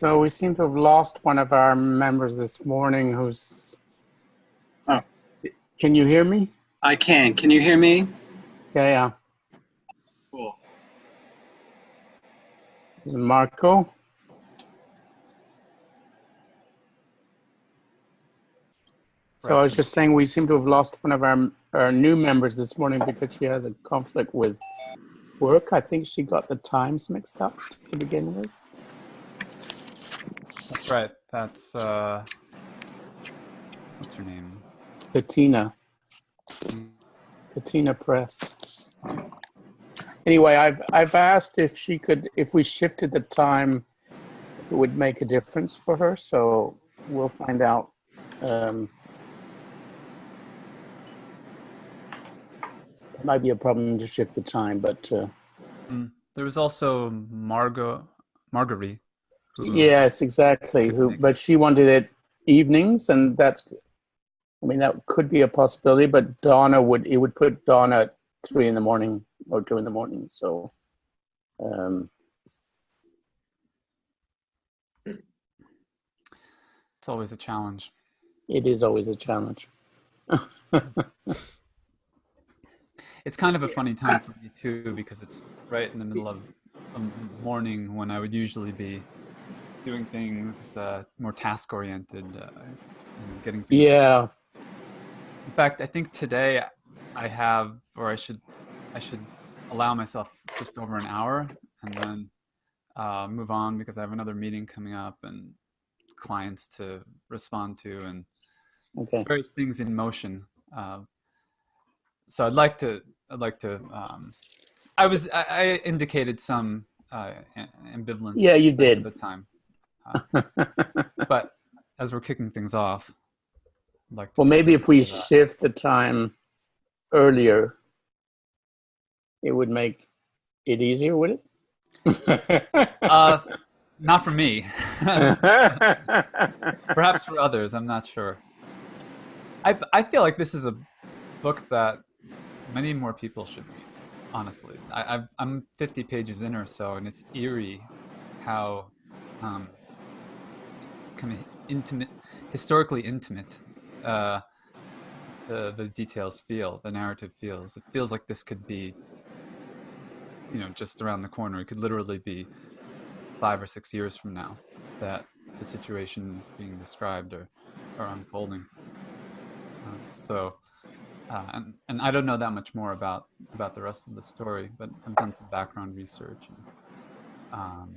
So we seem to have lost one of our members this morning who's... Oh. Can you hear me? I can. Can you hear me? Yeah. Cool. Marco? So I was just saying we seem to have lost one of our new members this morning because she has a conflict with work. I think she got the times mixed up to begin with. That's right. That's, what's her name? Katina Press. Anyway, I've asked if we shifted the time, if it would make a difference for her. So we'll find out. It might be a problem to shift the time, but there was also Marguerite. Yes, exactly. But she wanted it evenings, and that could be a possibility. But it would put Donna at 3 in the morning or 2 in the morning. So, it's always a challenge. It is always a challenge. It's kind of a funny time for me too, because it's right in the middle of a morning when I would usually be doing things more task-oriented, getting things. Yeah. In fact, I think today I should allow myself just over an hour and then move on, because I have another meeting coming up and clients to respond to and various things in motion. So I'd like to. I indicated some ambivalence. Yeah, you did. At the time. But as we're kicking things off, I'd like to. Well, maybe if we shift the time earlier, it would make it easier, would it? Not for me. Perhaps for others, I'm not sure. I feel like this is a book that many more people should read, honestly. I'm 50 pages in or so, and it's eerie how kind of intimate, historically intimate the details feel, the narrative feels. It feels like this could be, just around the corner. It could literally be 5 or 6 years from now that the situation is being described or unfolding. And I don't know that much more about the rest of the story, but I've done some background research. And,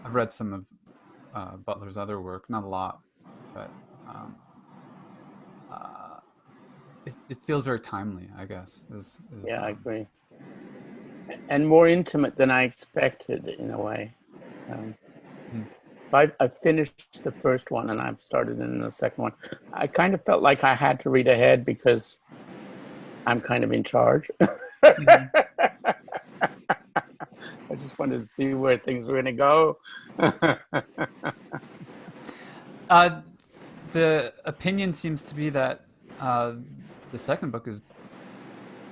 I've read some of Butler's other work, not a lot, but it feels very timely, I guess. Yeah, I agree. And more intimate than I expected, in a way. I finished the first one and I've started in the second one. I kind of felt like I had to read ahead because I'm kind of in charge. I just wanted to see where things were going to go. The opinion seems to be that the second book is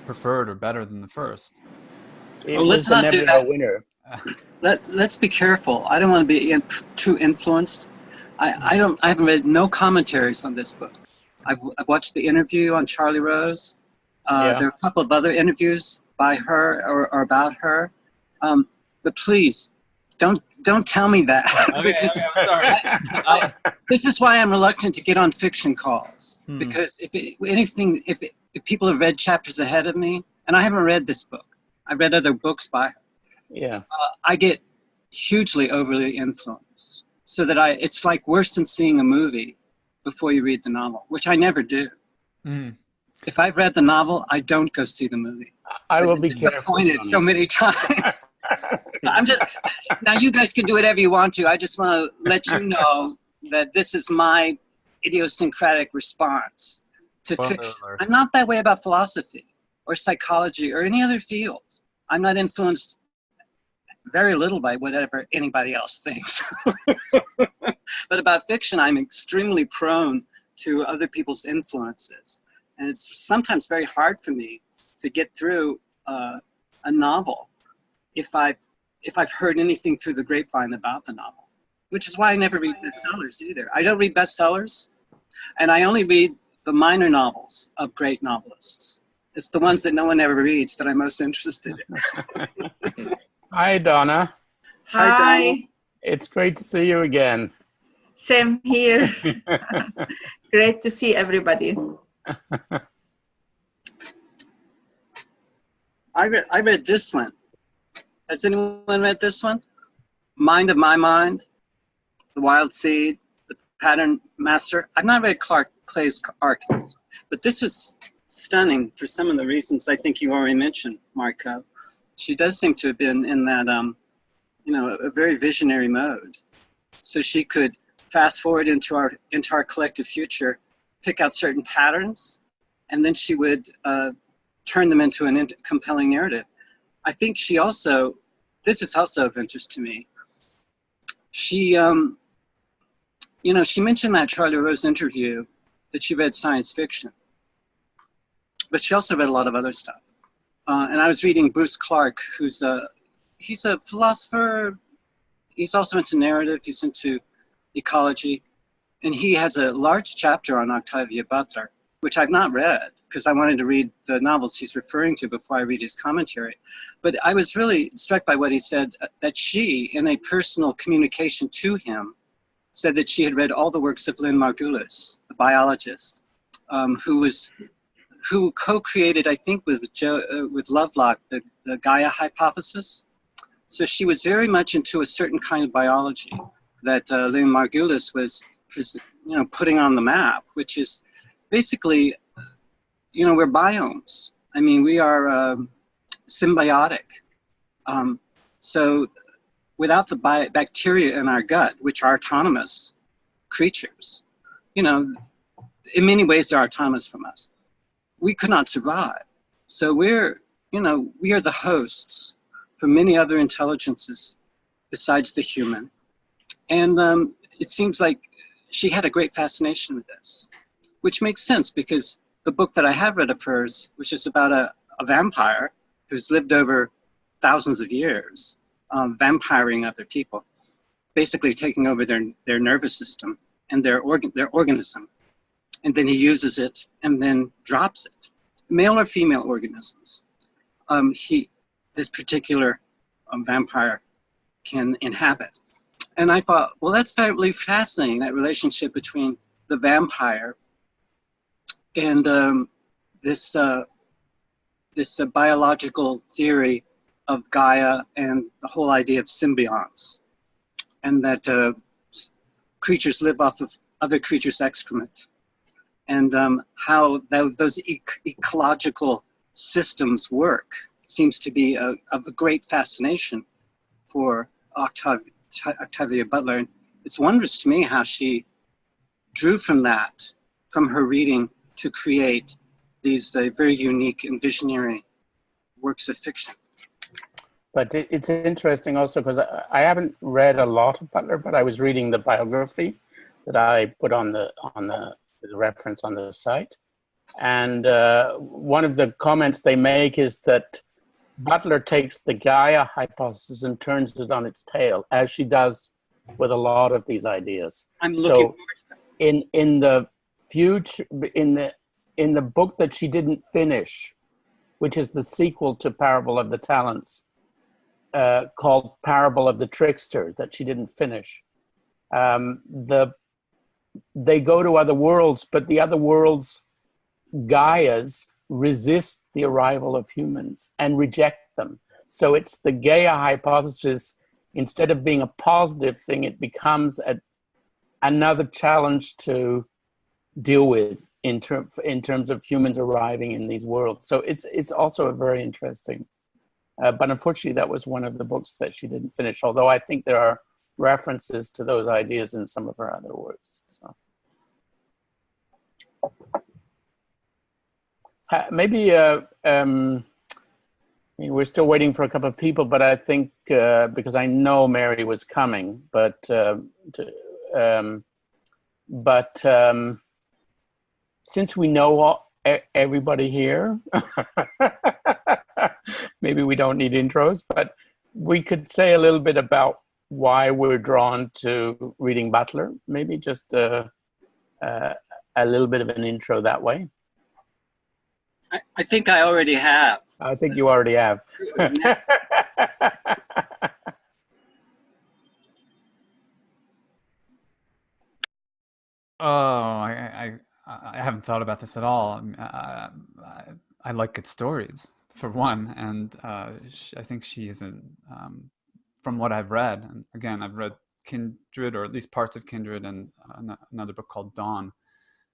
preferred or better than the first. Let's not do that. Winner. Let's be careful. I don't want to be too influenced. I haven't read no commentaries on this book. I've watched the interview on Charlie Rose. There are a couple of other interviews by her or about her. But please, don't tell me that. Because sorry. This is why I'm reluctant to get on fiction calls. Because if people have read chapters ahead of me, and I haven't read this book, I've read other books by her. Yeah. I get hugely overly influenced, so that it's like worse than seeing a movie before you read the novel, which I never do. If I've read the novel, I don't go see the movie. I will be careful. Disappointed so many times. Now you guys can do whatever you want to. I just want to let you know that this is my idiosyncratic response to fiction. I'm not that way about philosophy or psychology or any other field. I'm not influenced very little by whatever anybody else thinks. But about fiction, I'm extremely prone to other people's influences. And it's sometimes very hard for me to get through a novel if I've heard anything through the grapevine about the novel. which is why I never read bestsellers either. I don't read bestsellers, and I only read the minor novels of great novelists. It's the ones that no one ever reads that I'm most interested in. Hi, Donna. Hi, Donna. It's great to see you again. Same here. Great to see everybody. I read this one. Has anyone read this one? Mind of My Mind, The Wild Seed, The Pattern Master. I've not read Clark Clay's Archives, but this is stunning for some of the reasons I think you already mentioned, Marco. She does seem to have been in that, you know, a very visionary mode. So she could fast forward into our collective future, pick out certain patterns, and then she would turn them into a compelling narrative. I think she also, this is also of interest to me. She, you know, she mentioned that Charlie Rose interview that she read science fiction, but she also read a lot of other stuff. And I was reading Bruce Clark, he's a philosopher. He's also into narrative. He's into ecology. And he has a large chapter on Octavia Butler, which I've not read because I wanted to read the novels he's referring to before I read his commentary. But I was really struck by what he said, that she, in a personal communication to him, said that she had read all the works of Lynn Margulis, the biologist, who co-created, I think, with Lovelock, the Gaia hypothesis. So she was very much into a certain kind of biology that Lynn Margulis was, you know, putting on the map, which is basically, you know, we're biomes. I mean, we are symbiotic. So without the bacteria in our gut, which are autonomous creatures, you know, in many ways they're autonomous from us, we could not survive. So we're, you know, we are the hosts for many other intelligences besides the human. And it seems like she had a great fascination with this, which makes sense because the book that I have read of hers, which is about a vampire who's lived over thousands of years, vampiring other people, basically taking over their nervous system and their organism. And then he uses it and then drops it. Male or female organisms. This particular vampire can inhabit. And I thought, well, that's really fascinating, that relationship between the vampire and this biological theory of Gaia and the whole idea of symbionts, and that creatures live off of other creatures' excrement, and how those ecological systems work seems to be of a great fascination for Octavia Butler. And it's wondrous to me how she drew from that, from her reading, to create these very unique and visionary works of fiction. But it's interesting also because I haven't read a lot of Butler, but I was reading the biography that I put on the reference on the site. And one of the comments they make is that Butler takes the Gaia hypothesis and turns it on its tail, as she does with a lot of these ideas. I'm looking forward to that. In the future, in the book that she didn't finish, which is the sequel to Parable of the Talents, called Parable of the Trickster, that she didn't finish, they go to other worlds, but the other worlds, Gaias, resist the arrival of humans and reject them. So it's the Gaia hypothesis. Instead of being a positive thing, it becomes another challenge to deal with in terms of humans arriving in these worlds. So it's also a very interesting, but unfortunately that was one of the books that she didn't finish, although I think there are references to those ideas in some of her other works. So. Maybe we're still waiting for a couple of people, but I think because I know Mary was coming, but since we know everybody here, maybe we don't need intros, but we could say a little bit about why we're drawn to reading Butler? Maybe just a little bit of an intro that way. I think I already have. I think you already have. Oh, I haven't thought about this at all. I like good stories, for one, and I think she's from what I've read, and again, I've read Kindred, or at least parts of Kindred, and another book called Dawn.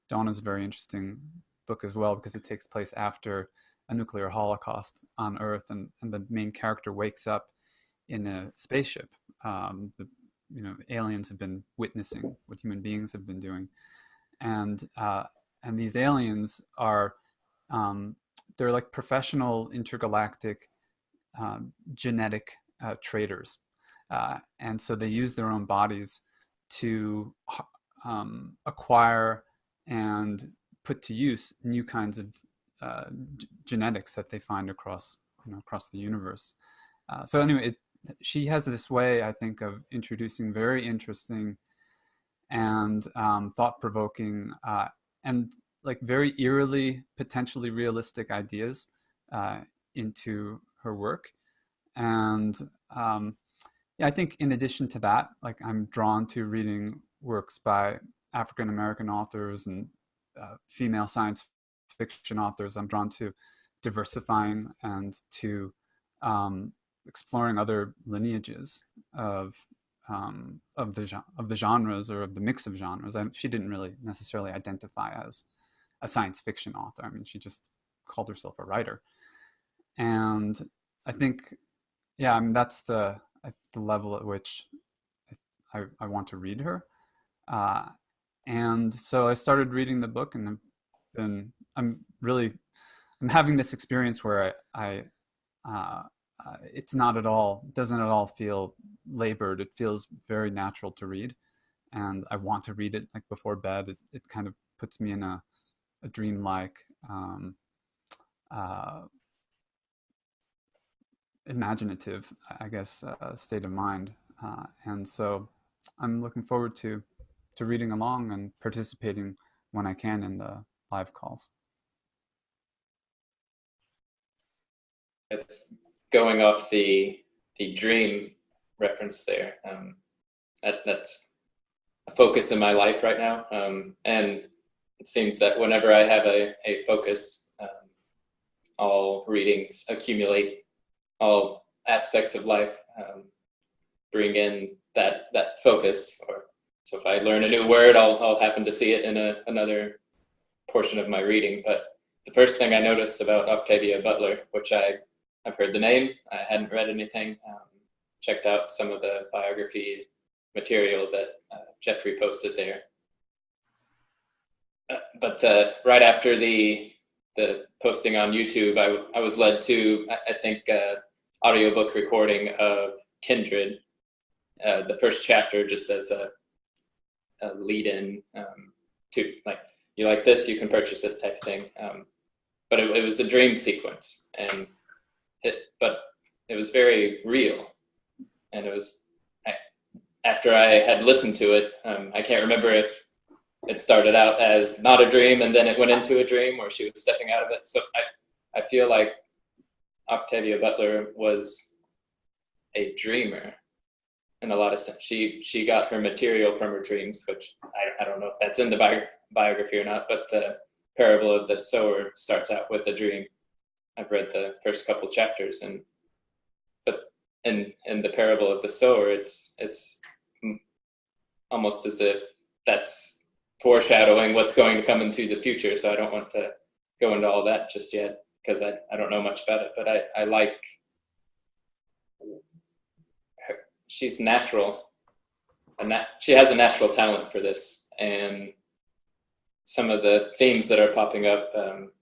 Dawn is a very interesting book as well, because it takes place after a nuclear holocaust on Earth, and the main character wakes up in a spaceship. Aliens have been witnessing what human beings have been doing, and these aliens are they're like professional intergalactic genetic traders, and so they use their own bodies to acquire and put to use new kinds of genetics that they find across the universe. So anyway, she has this way, I think, of introducing very interesting and thought-provoking and like very eerily, potentially realistic ideas into her work. And I think in addition to that, like, I'm drawn to reading works by African-American authors and female science fiction authors. I'm drawn to diversifying and to exploring other lineages of the genres, or of the mix of genres. She didn't really necessarily identify as a science fiction author. I mean, she just called herself a writer. And I think, that's the level at which I want to read her. And so I started reading the book, and I'm having this experience where it's doesn't at all feel labored. It feels very natural to read, and I want to read it like before bed. It kind of puts me in a dreamlike, imaginative, I guess, state of mind. And so I'm looking forward to reading along and participating when I can in the live calls. Yes, going off the dream reference there, that's a focus in my life right now, and it seems that whenever I have a focus, all readings accumulate, all aspects of life bring in that focus. Or so if I learn a new word, I'll happen to see it in another portion of my reading. But the first thing I noticed about Octavia Butler, which I've heard the name, I hadn't read anything, checked out some of the biography material that Geoffrey posted there. But right after the posting on YouTube, I was led to, I think, audiobook recording of Kindred, the first chapter, just as a lead-in to, like, you like this, you can purchase it type thing. But it was a dream sequence, and but it was very real. And it was, after I had listened to it, I can't remember if it started out as not a dream and then it went into a dream, or she was stepping out of it. So I feel like Octavia Butler was a dreamer in a lot of sense. She got her material from her dreams, which I don't know if that's in the biography or not, but the parable of the sower starts out with a dream. I've read the first couple chapters, but in the parable of the sower, it's almost as if that's foreshadowing what's going to come into the future. So I don't want to go into all that just yet, because I don't know much about it, but I like her. She's natural, and she has a natural talent for this. And some of the themes that are popping up,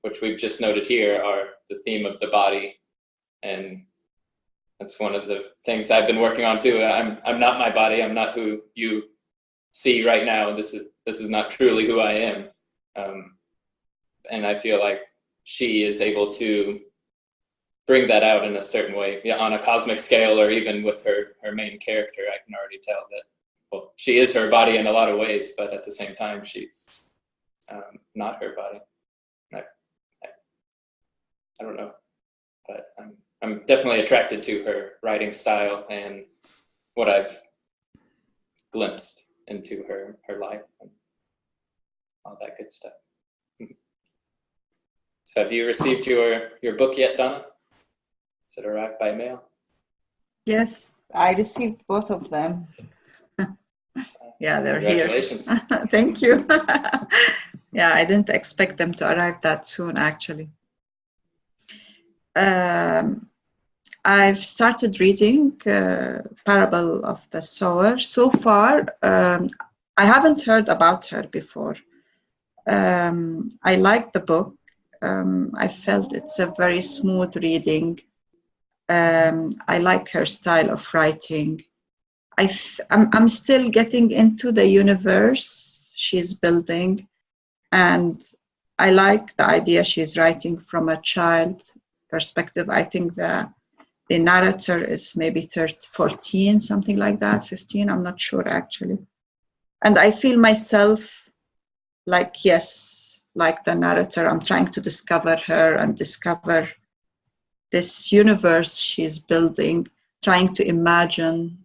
which we've just noted here, are the theme of the body. And that's one of the things I've been working on too. I'm not my body. I'm not who you see right now. This is not truly who I am. And I feel like she is able to bring that out in a certain way, on a cosmic scale, or even with her main character. I can already tell that, well, she is her body in a lot of ways, but at the same time, she's not her body. I don't know, but I'm definitely attracted to her writing style and what I've glimpsed into her life and all that good stuff. So have you received your book yet, Donna? Has it arrived by mail? Yes, I received both of them. Yeah, they're here. Congratulations. Thank you. Yeah, I didn't expect them to arrive that soon, actually. I've started reading Parable of the Sower. So far, I haven't heard about her before. I like the book. I felt it's a very smooth reading. I like her style of writing. I'm still getting into the universe she's building, and I like the idea she's writing from a child perspective. I think the narrator is maybe 14, something like that, 15, I'm not sure actually. And I feel myself like, yes, like the narrator, I'm trying to discover her and discover this universe she's building, trying to imagine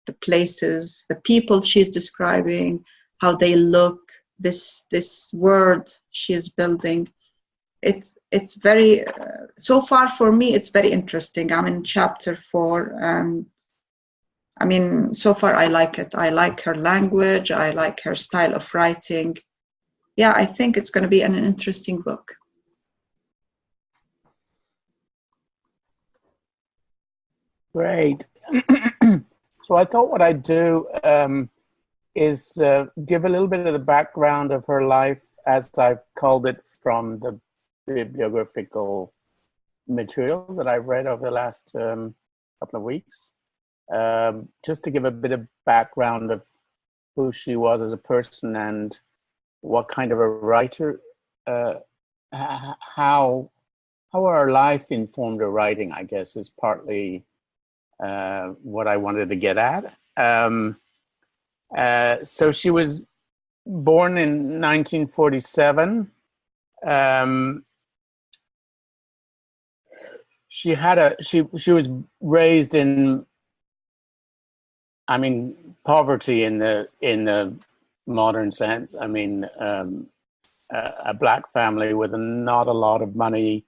the places, the people she's describing, how they look, this world she's building. It's very, so far for me, it's very interesting. I'm in chapter 4, and I mean, so far I like it. I like her language. I like her style of writing. Yeah, I think it's going to be an interesting book. Great. So I thought what I'd do is give a little bit of the background of her life, as I've called it, from the biographical material that I've read over the last couple of weeks, just to give a bit of background of who she was as a person and what kind of a writer, how her life informed her writing, I guess, is partly what I wanted to get at. So she was born in 1947. She was raised in, I mean, poverty in the modern sense. I mean, a black family with not a lot of money.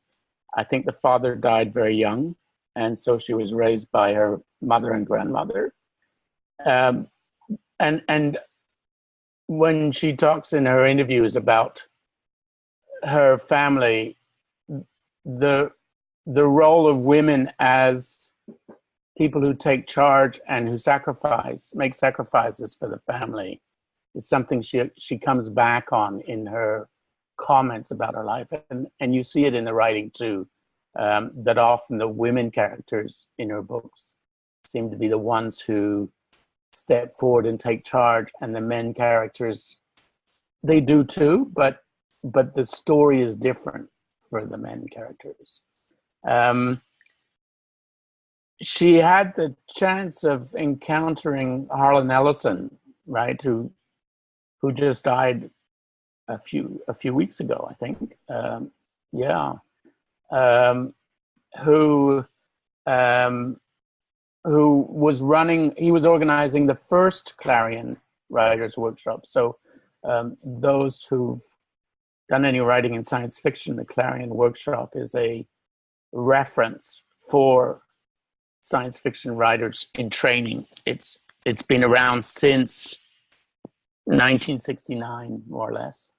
I think the father died very young, and so she was raised by her mother and grandmother. And when she talks in her interviews about her family, the role of women as people who take charge and who make sacrifices for the family is something she comes back on in her comments about her life. And you see it in the writing too, that often the women characters in her books seem to be the ones who step forward and take charge, and the men characters, they do too, but the story is different for the men characters. She had the chance of encountering Harlan Ellison, right, who just died a few weeks ago, I think. Who was organizing the first Clarion Writers Workshop. So those who've done any writing in science fiction, the Clarion Workshop is a reference for science fiction writers in training. It's been around since 1969, more or less.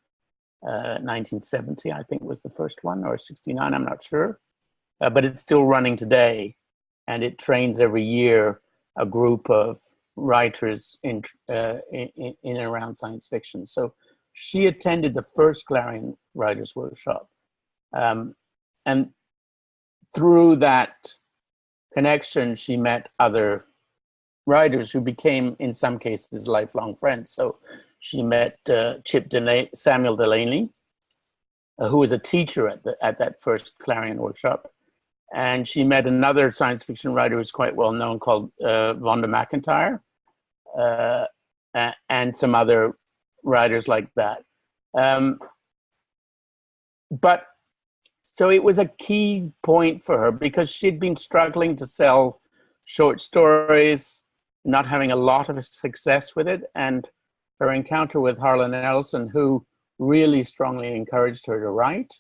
1970, I think, was the first one, or 69, I'm not sure. But it's still running today, and it trains every year a group of writers in and around science fiction. So she attended the first Clarion Writers Workshop. And through that connection, she met other writers who became, in some cases, lifelong friends. So she met Samuel Delany, who was a teacher at that first Clarion Workshop. And she met another science fiction writer who's quite well known called Vonda McIntyre. and some other writers like that. But so it was a key point for her because she'd been struggling to sell short stories, not having a lot of success with it. And her encounter with Harlan Ellison, who really strongly encouraged her to write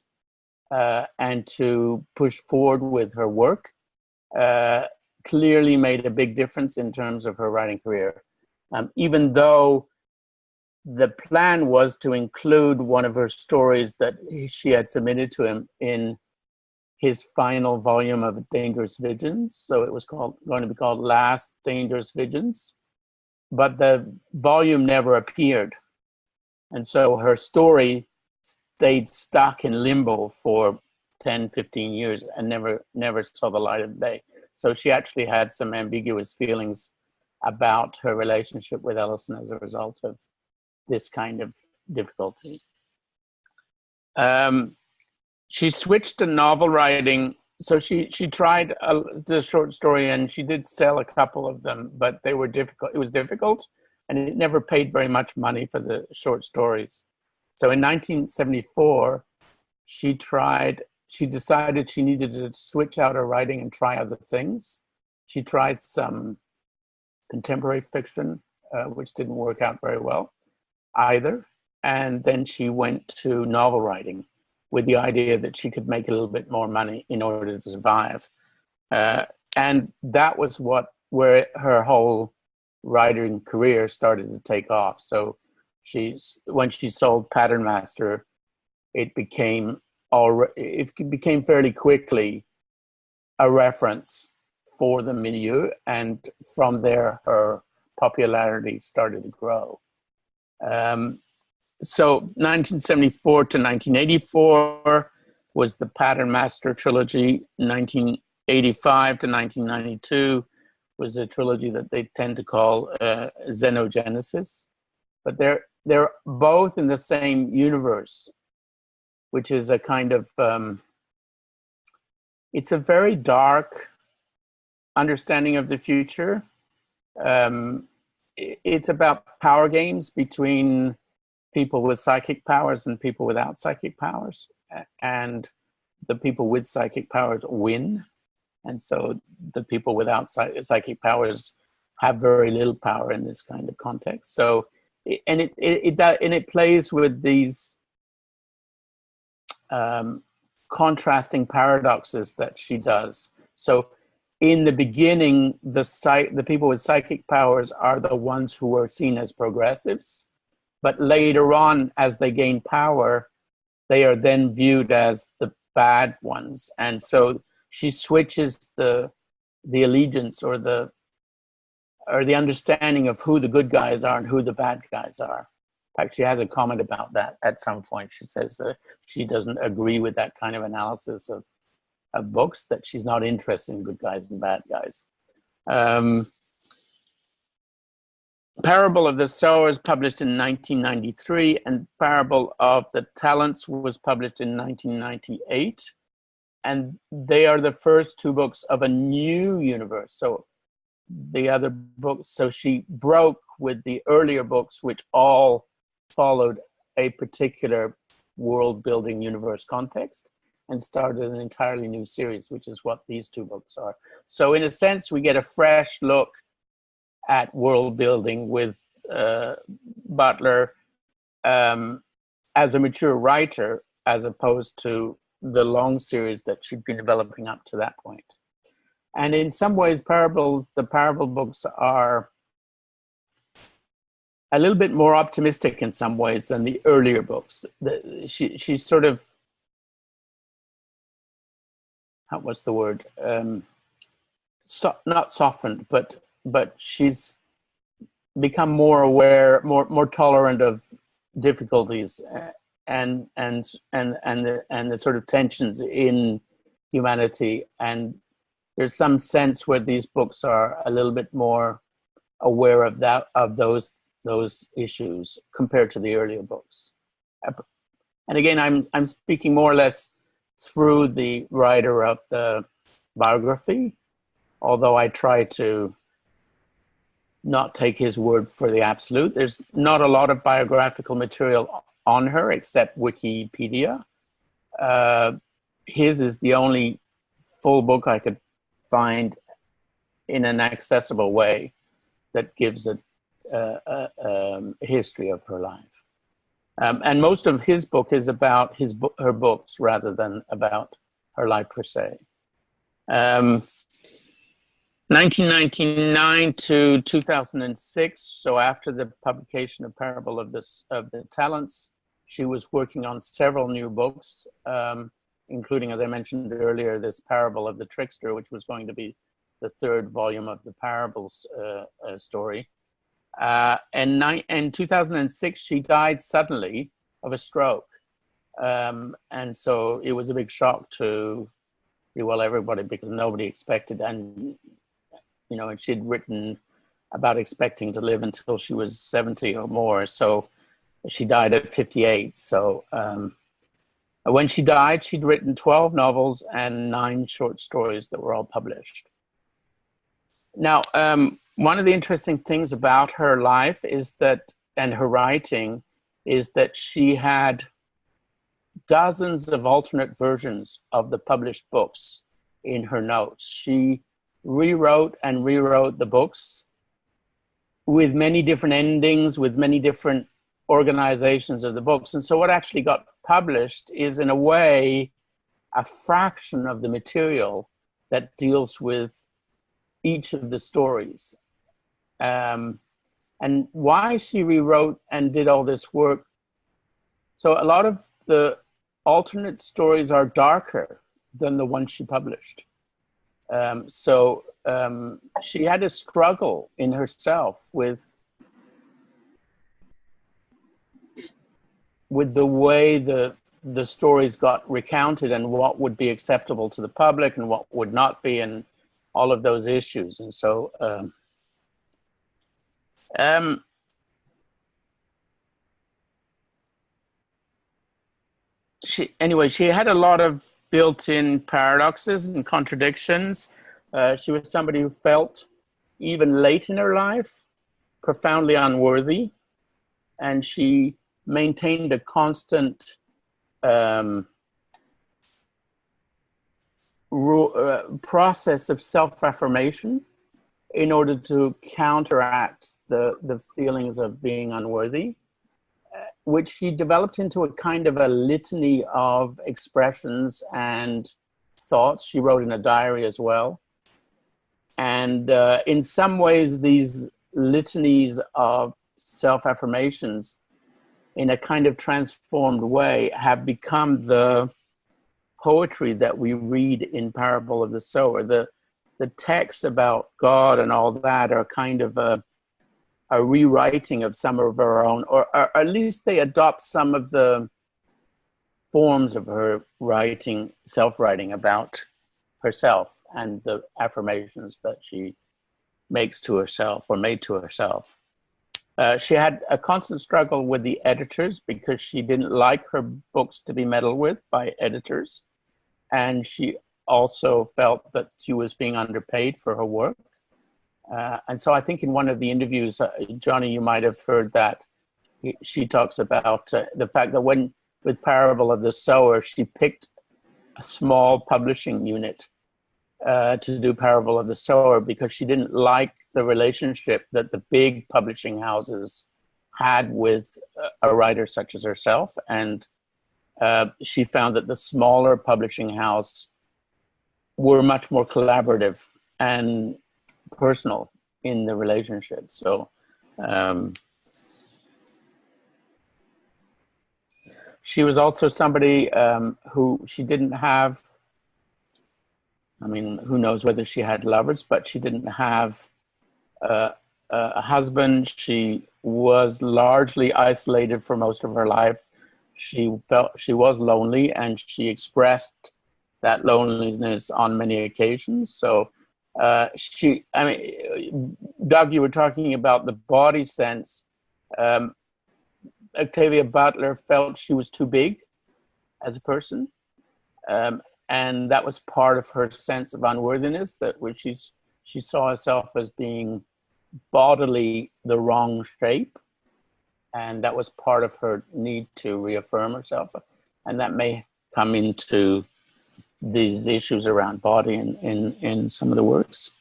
and to push forward with her work, clearly made a big difference in terms of her writing career. Even though the plan was to include one of her stories that she had submitted to him in his final volume of Dangerous Visions. So it was going to be called Last Dangerous Visions, but the volume never appeared. And so her story stayed stuck in limbo for 10, 15 years and never saw the light of day. So she actually had some ambiguous feelings about her relationship with Ellison as a result of this kind of difficulty. She switched to novel writing. So she tried the short story and she did sell a couple of them, but they were difficult. It was difficult and it never paid very much money for the short stories. So in 1974, she decided she needed to switch out her writing and try other things. She tried some contemporary fiction, which didn't work out very well either. And then she went to novel writing with the idea that she could make a little bit more money in order to survive. And that was where her whole writing career started to take off. So when she sold Pattern Master, it became fairly quickly a reference for the milieu, and from there her popularity started to grow. So 1974 to 1984 was the Pattern Master trilogy. 1985 to 1992 was a trilogy that they tend to call Xenogenesis. But they're both in the same universe, which is a kind of, it's a very dark understanding of the future. It's about power games between people with psychic powers and people without psychic powers. And the people with psychic powers win. And so the people without psychic powers have very little power in this kind of context. So, and it plays with these contrasting paradoxes that she does. So in the beginning, the people with psychic powers are the ones who are seen as progressives. But later on, as they gain power, they are then viewed as the bad ones. And so she switches the allegiance or the understanding of who the good guys are and who the bad guys are. In fact, she has a comment about that at some point. She says she doesn't agree with that kind of analysis of books, that she's not interested in good guys and bad guys. Parable of the Sowers published in 1993, and Parable of the Talents was published in 1998. And they are the first two books of a new universe. So the other books, so she broke with the earlier books, which all followed a particular world building universe context, and started an entirely new series, which is what these two books are. So in a sense, we get a fresh look at world building with Butler as a mature writer, as opposed to the long series that she'd been developing up to that point. And in some ways, the parable books are a little bit more optimistic in some ways than the earlier books. She's sort of, what's the word? Not softened, but she's become more aware, more tolerant of difficulties and the sort of tensions in humanity. And there's some sense where these books are a little bit more aware of those issues compared to the earlier books. And again, I'm speaking more or less through the writer of the biography, although I try to not take his word for the absolute. There's not a lot of biographical material on her except Wikipedia. His is the only full book I could find in an accessible way that gives a history of her life. And most of his book is about her books rather than about her life per se. 1999 to 2006, so after the publication of Parable of the Talents, she was working on several new books, including, as I mentioned earlier, this Parable of the Trickster, which was going to be the third volume of the Parables story. In 2006, she died suddenly of a stroke. And so it was a big shock to, well, everybody, because nobody expected, and and she'd written about expecting to live until she was 70 or more. So she died at 58. So when she died, she'd written 12 novels and 9 short stories that were all published. Now, one of the interesting things about her life is that, and her writing, is that she had dozens of alternate versions of the published books in her notes. She rewrote and rewrote the books with many different endings, with many different organizations of the books. And so what actually got published is, in a way, a fraction of the material that deals with each of the stories. And why she rewrote and did all this work. So a lot of the alternate stories are darker than the ones she published. She had a struggle in herself with the way the stories got recounted and what would be acceptable to the public and what would not be, and all of those issues. And so she had a lot of built-in paradoxes and contradictions. She was somebody who felt, even late in her life, profoundly unworthy, and she maintained a constant process of self-affirmation in order to counteract the feelings of being unworthy, which she developed into a kind of a litany of expressions and thoughts. She wrote in a diary as well. And in some ways, these litanies of self-affirmations, in a kind of transformed way, have become the poetry that we read in Parable of the Sower. The texts about God and all that are kind of a rewriting of some of her own, or at least they adopt some of the forms of her writing, self-writing about herself and the affirmations that she makes to herself or made to herself. She had a constant struggle with the editors because she didn't like her books to be meddled with by editors. And she also felt that she was being underpaid for her work. And so I think in one of the interviews, Johnny, you might have heard that she talks about the fact that with Parable of the Sower, she picked a small publishing unit to do Parable of the Sower because she didn't like the relationship that the big publishing houses had with a writer such as herself. And she found that the smaller publishing house were much more collaborative and personal in the relationship. So she was also somebody who she didn't have, I mean, who knows whether she had lovers, but she didn't have a husband. She was largely isolated for most of her life. She felt she was lonely, and she expressed that loneliness on many occasions. So Doug, you were talking about the body sense. Octavia Butler felt she was too big as a person. And that was part of her sense of unworthiness, that which she saw herself as being bodily the wrong shape, and that was part of her need to reaffirm herself, and that may come into these issues around body in some of the works.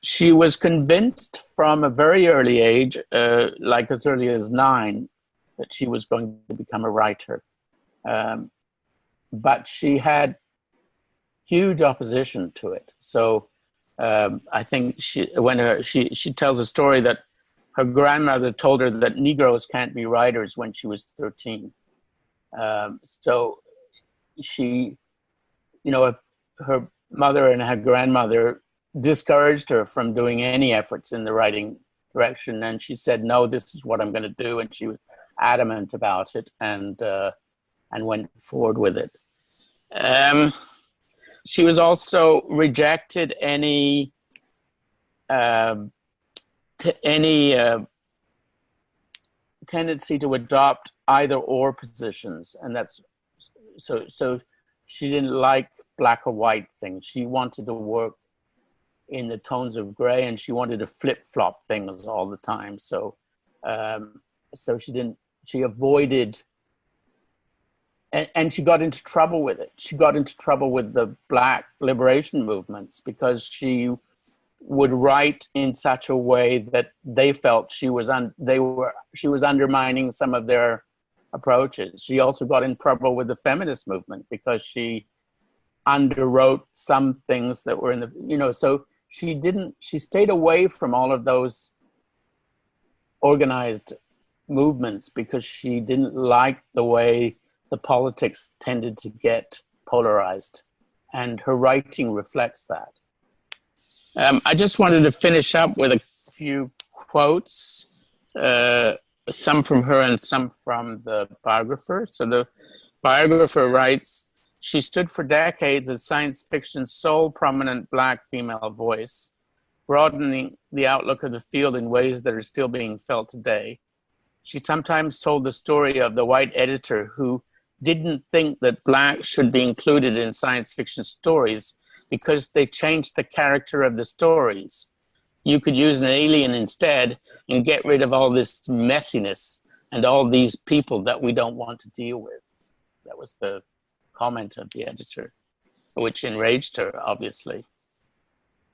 She was convinced from a very early age, like as early as 9, that she was going to become a writer. But she had huge opposition to it. So I think she tells a story that her grandmother told her that Negroes can't be writers when she was 13. So she, her mother and her grandmother discouraged her from doing any efforts in the writing direction. And she said, no, this is what I'm going to do. And she was adamant about it and went forward with it. She was also rejected any tendency to adopt either or positions, and that's so she didn't like black or white things. She wanted to work in the tones of gray, and she wanted to flip-flop things all the time. So she avoided, and she got into trouble with it. She got into trouble with the black liberation movements because she would write in such a way that they felt she was undermining some of their approaches. She also got in trouble with the feminist movement because she underwrote some things that were in the, so she stayed away from all of those organized movements because she didn't like the way the politics tended to get polarized, and her writing reflects that. I just wanted to finish up with a few quotes, some from her and some from the biographer. So the biographer writes, she stood for decades as science fiction's sole prominent black female voice, broadening the outlook of the field in ways that are still being felt today. She sometimes told the story of the white editor who didn't think that black should be included in science fiction stories because they changed the character of the stories. You could use an alien instead and get rid of all this messiness and all these people that we don't want to deal with. That was the comment of the editor, which enraged her, obviously.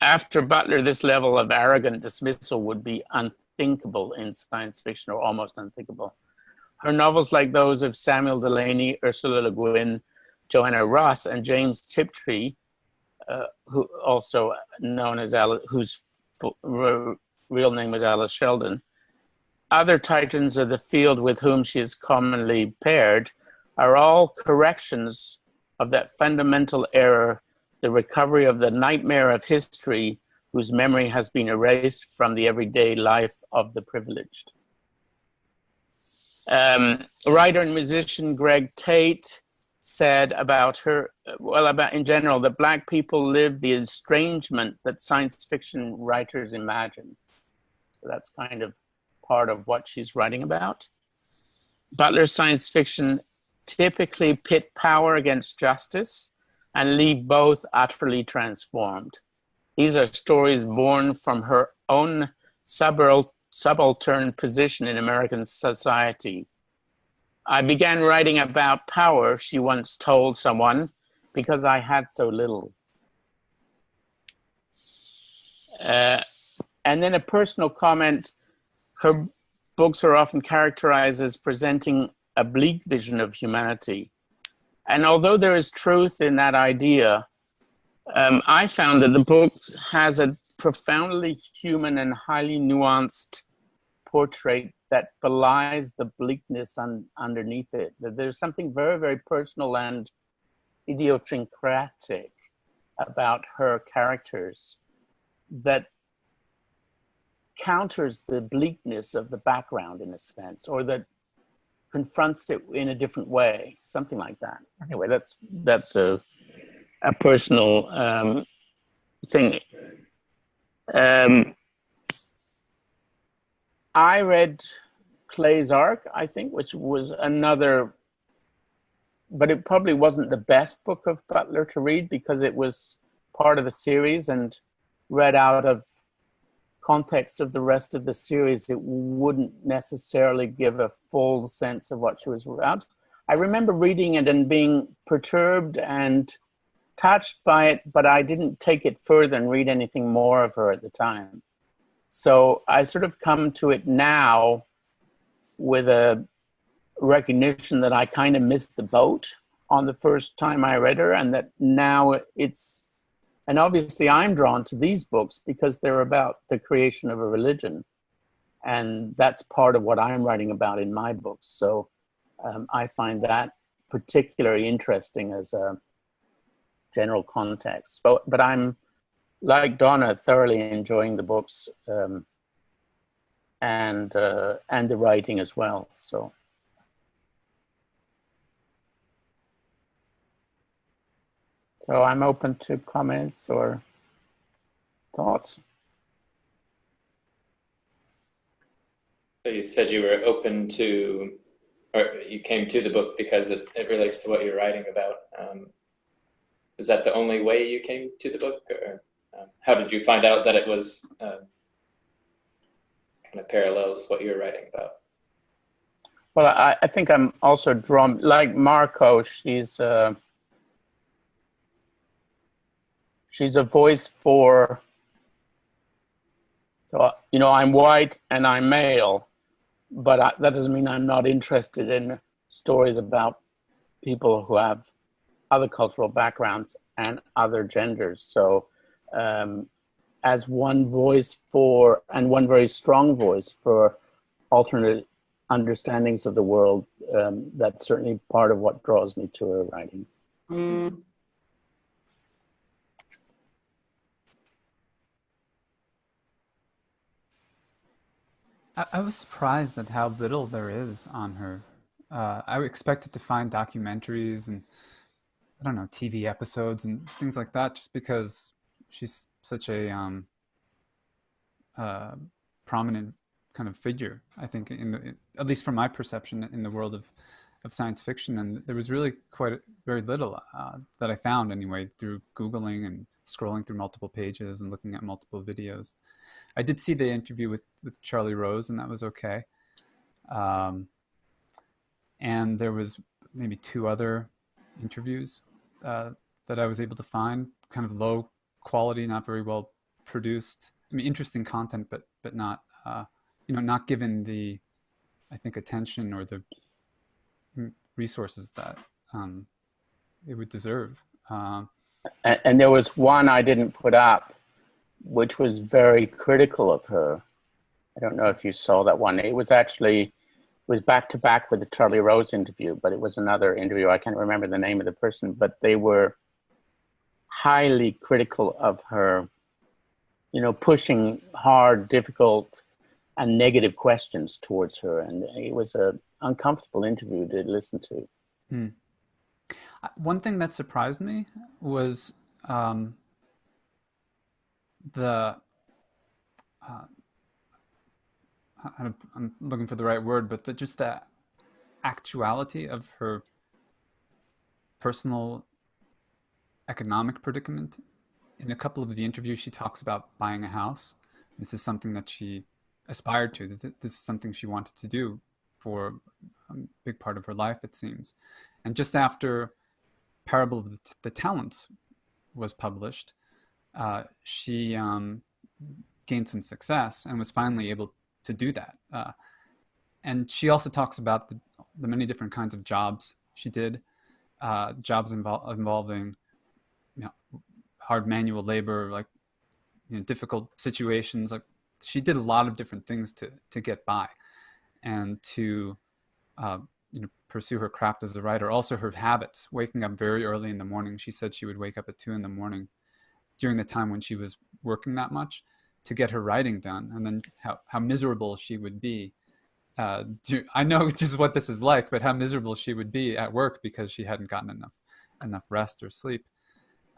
After Butler, this level of arrogant dismissal would be unthinkable in science fiction, or almost unthinkable. Her novels, like those of Samuel Delany, Ursula Le Guin, Joanna Russ, and James Tiptree, who also known as Alice, whose real name was Alice Sheldon, other titans of the field with whom she is commonly paired, are all corrections of that fundamental error, the recovery of the nightmare of history whose memory has been erased from the everyday life of the privileged. Writer and musician Greg Tate said about her, about in general, that black people live the estrangement that science fiction writers imagine. So that's kind of part of what she's writing about. Butler's science fiction typically pit power against justice and leave both utterly transformed. These are stories born from her own subaltern position in American society. I began writing about power, she once told someone, because I had so little. And then a personal comment, her books are often characterized as presenting a bleak vision of humanity. And although there is truth in that idea, I found that the book has a profoundly human and highly nuanced portrait that belies the bleakness underneath it. That there's something very, very personal and idiosyncratic about her characters that counters the bleakness of the background in a sense, or that confronts it in a different way, something like that. Anyway, that's a personal thing. I read Clay's Ark, I think, which was another, but it probably wasn't the best book of Butler to read because it was part of a series and read out of context of the rest of the series, it wouldn't necessarily give a full sense of what she was about. I remember reading it and being perturbed and touched by it, but I didn't take it further and read anything more of her at the time. So I sort of come to it now with a recognition that I kind of missed the boat on the first time I read her, and that now it's, and obviously I'm drawn to these books because they're about the creation of a religion. And that's part of what I'm writing about in my books. So I find that particularly interesting as a general context. But I'm, like Donna, thoroughly enjoying the books and the writing as well. So I'm open to comments or thoughts. So you said you were open to, or you came to the book because it relates to what you're writing about. Is that the only way you came to the book, or how did you find out that it was kind of parallels what you're writing about? Well, I think I'm also drawn, like Marco, she's a voice for, you know, I'm white and I'm male, but that doesn't mean I'm not interested in stories about people who have other cultural backgrounds and other genders. So as one voice for, and one very strong voice for alternate understandings of the world, that's certainly part of what draws me to her writing. I was surprised at how little there is on her. I expected to find documentaries and, I don't know, TV episodes and things like that, just because she's such a prominent kind of figure, I think, at least from my perception, in the world of science fiction. And there was really very little that I found anyway, through Googling and scrolling through multiple pages and looking at multiple videos. I did see the interview with Charlie Rose, and that was okay. And there was maybe 2 other interviews that I was able to find, kind of low quality, not very well produced. I mean, interesting content, but not, you know, not given the, I think, attention or the resources that it would deserve. And there was one I didn't put up, which was very critical of her. I don't know if you saw that one. It was back to back with the Charlie Rose interview, but it was another interview. I can't remember the name of the person, but they were highly critical of her, you know, pushing hard, difficult, and negative questions towards her. And it was an uncomfortable interview to listen to. One thing that surprised me was I'm looking for the right word, but just the actuality of her personal economic predicament. In a couple of the interviews, she talks about buying a house. This is something that she aspired to. This is something she wanted to do for a big part of her life, it seems. And just after Parable of the Talents was published, she gained some success and was finally able to do that. And she also talks about the many different kinds of jobs she did, jobs involving, you know, hard manual labor, like, you know, difficult situations. Like, she did a lot of different things to get by and to you know, pursue her craft as a writer. Also her habits, waking up very early in the morning. She said she would wake up at 2 a.m. during the time when she was working that much to get her writing done, and then how miserable she would be. I know just what this is like, but how miserable she would be at work because she hadn't gotten enough rest or sleep,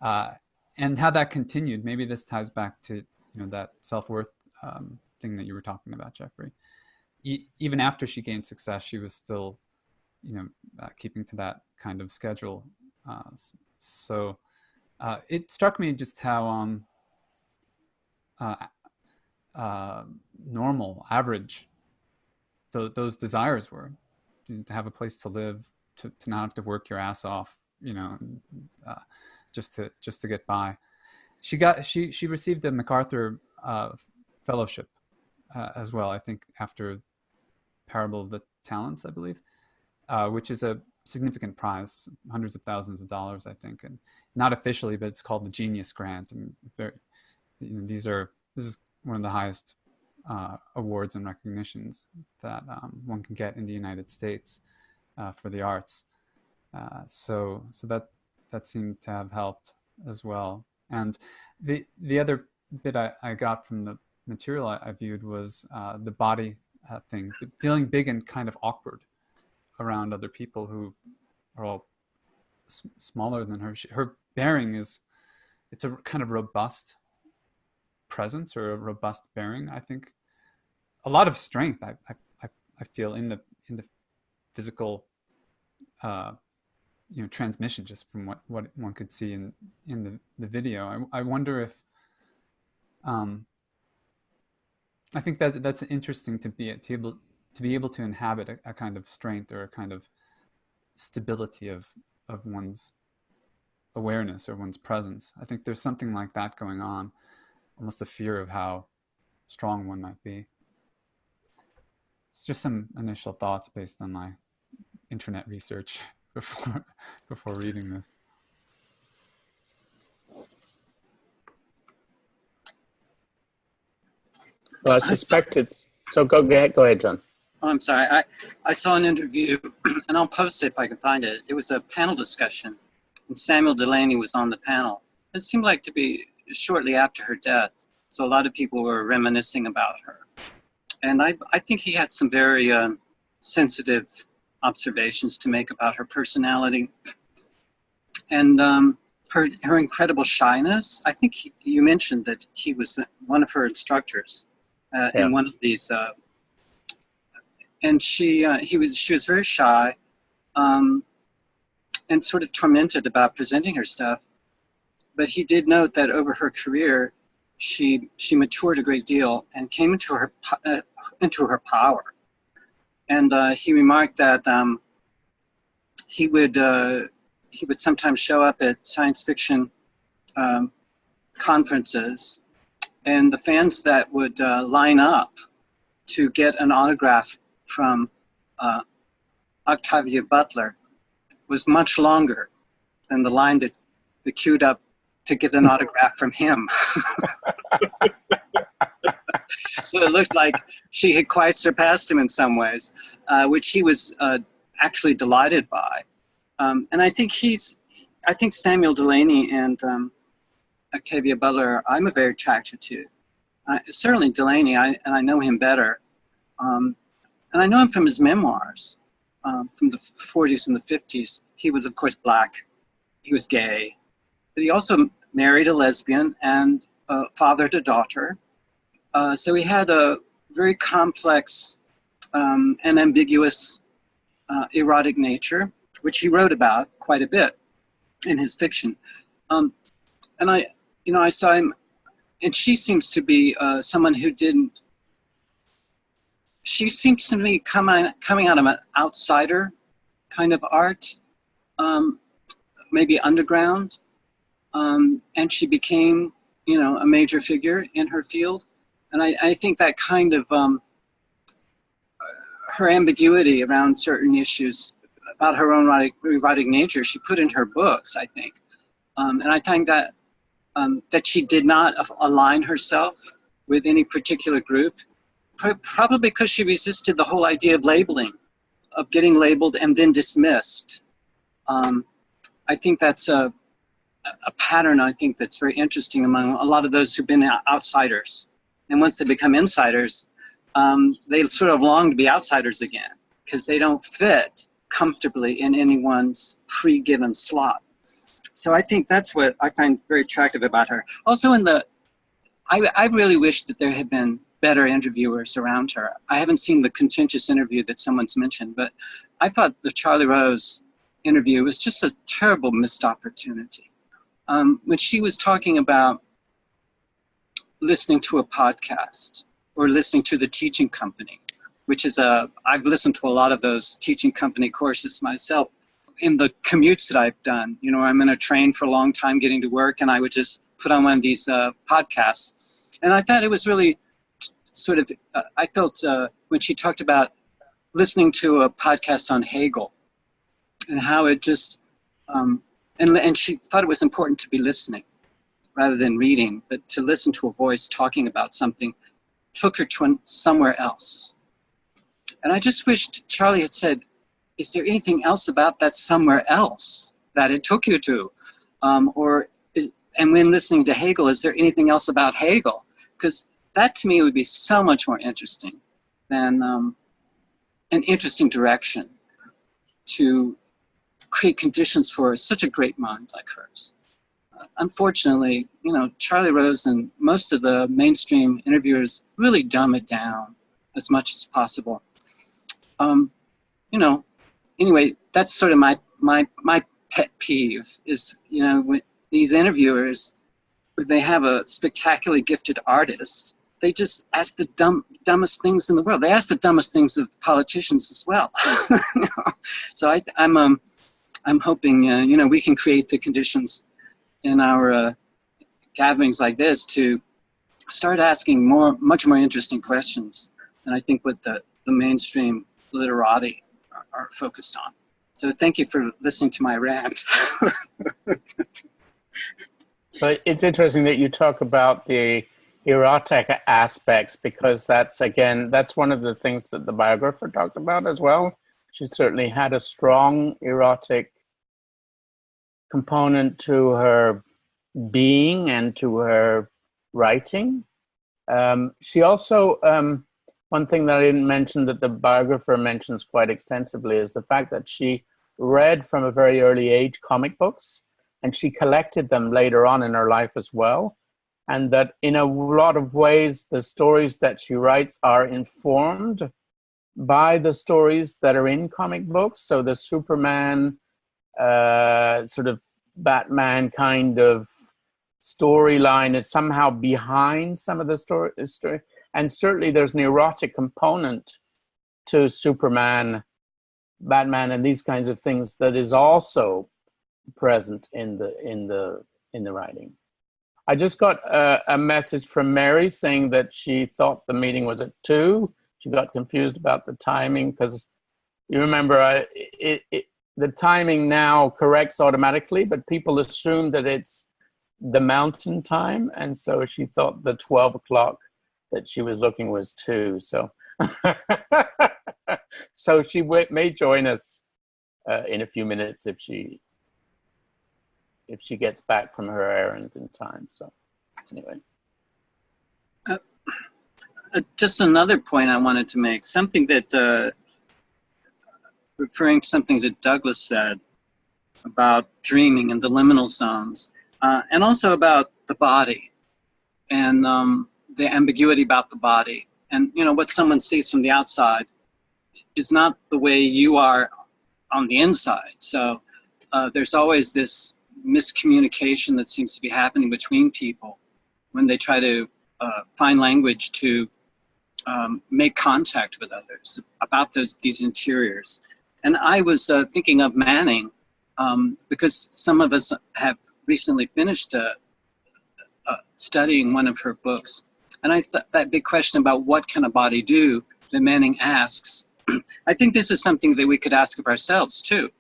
and how that continued. Maybe this ties back to, you know, that self-worth thing that you were talking about, Geoffrey. Even after she gained success, she was still, you know, keeping to that kind of schedule. So it struck me just how normal, average those desires were. To have a place to live, to not have to work your ass off, you know, just to get by. She received a MacArthur fellowship as well, I think, after Parable of the Talents, I believe, which is a significant prize, hundreds of thousands of dollars, I think, and not officially, but it's called the Genius Grant. And this is one of the highest awards and recognitions that one can get in the United States for the arts. So that seemed to have helped as well. And the other bit I got from the material I viewed was the body thing, feeling big and kind of awkward around other people who are all smaller than her. Her bearing it's a kind of robust presence, or a robust bearing. I think a lot of strength I feel in the physical transmission, just from what one could see in the video. I wonder if I think that's interesting to be able to inhabit a kind of strength, or a kind of stability of one's awareness or one's presence. I think there's something like that going on, almost a fear of how strong one might be. It's just some initial thoughts based on my internet research before reading this. Well, I suspect it's, so go ahead, John. Oh, I'm sorry. I saw an interview, and I'll post it if I can find it. It was a panel discussion, and Samuel Delany was on the panel. It seemed like to be shortly after her death, so a lot of people were reminiscing about her. And I think he had some very sensitive observations to make about her personality, and her incredible shyness. I think you mentioned that he was one of her instructors in one of these. And she was very shy, and sort of tormented about presenting her stuff. But he did note that over her career, she matured a great deal and came into her power. And he remarked that he would sometimes show up at science fiction conferences, and the fans that would line up to get an autograph from Octavia Butler was much longer than the line that queued up to get an autograph from him. So it looked like she had quite surpassed him in some ways, which he was actually delighted by. And I think Samuel Delany and Octavia Butler, I'm very attracted to. Certainly Delany, and I know him better. And I know him from his memoirs, from the 40s and the 50s. He was, of course, black. He was gay. But he also married a lesbian and fathered a daughter. So he had a very complex and ambiguous erotic nature, which he wrote about quite a bit in his fiction. And I saw him, and she seems to be someone who didn't. She seems to me coming out of an outsider kind of art, maybe underground, and she became, a major figure in her field. And I think that kind of her ambiguity around certain issues about her own erotic nature, she put in her books, I think. And I think that that she did not align herself with any particular group, probably because she resisted the whole idea of labeling, of getting labeled and then dismissed. I think that's a pattern, I think, that's very interesting among a lot of those who've been outsiders. And once they become insiders, they sort of long to be outsiders again, because they don't fit comfortably in anyone's pre-given slot. So I think that's what I find very attractive about her. Also, I really wish that there had been better interviewers around her. I haven't seen the contentious interview that someone's mentioned, but I thought the Charlie Rose interview was just a terrible missed opportunity. When she was talking about listening to a podcast or listening to the teaching company, which is I've listened to a lot of those teaching company courses myself in the commutes that I've done. You know, I'm in a train for a long time getting to work, and I would just put on one of these podcasts. And I thought it was really sort of, I felt when she talked about listening to a podcast on Hegel and how it just, and she thought it was important to be listening rather than reading, but to listen to a voice talking about something took her to somewhere else. And I just wished Charlie had said, is there anything else about that somewhere else that it took you to? And when listening to Hegel, is there anything else about Hegel? Because that to me would be so much more interesting than an interesting direction to create conditions for such a great mind like hers. Unfortunately, you know, Charlie Rose and most of the mainstream interviewers really dumb it down as much as possible. You know, anyway, that's sort of my pet peeve is, you know, when these interviewers, when they have a spectacularly gifted artist, they just ask the dumbest things in the world. They ask the dumbest things of politicians as well. You know? So I'm hoping, you know, we can create the conditions in our gatherings like this to start asking much more interesting questions than I think what the mainstream literati are focused on. So thank you for listening to my rant. But it's interesting that you talk about the erotic aspects, because that's one of the things that the biographer talked about as well. She certainly had a strong erotic component to her being and to her writing. She also, one thing that I didn't mention that the biographer mentions quite extensively is the fact that she read from a very early age comic books, and she collected them later on in her life as well. And that in a lot of ways, the stories that she writes are informed by the stories that are in comic books. So the Superman, sort of Batman kind of storyline is somehow behind some of the story. And certainly there's an erotic component to Superman, Batman, and these kinds of things that is also present in the writing. I just got a message from Mary saying that she thought the meeting was at 2. She got confused about the timing because you remember the timing now corrects automatically, but people assume that it's the mountain time, and so she thought the 12 o'clock that she was looking was 2. So, so she may join us in a few minutes if she gets back from her errand in time. So anyway. Just another point I wanted to make, something that, referring to something that Douglas said about dreaming and the liminal zones, and also about the body and the ambiguity about the body. And, you know, what someone sees from the outside is not the way you are on the inside. So there's always this miscommunication that seems to be happening between people when they try to find language to make contact with others about these interiors. And I was thinking of Manning because some of us have recently finished studying one of her books. And I thought that big question about what can a body do that Manning asks, I think this is something that we could ask of ourselves too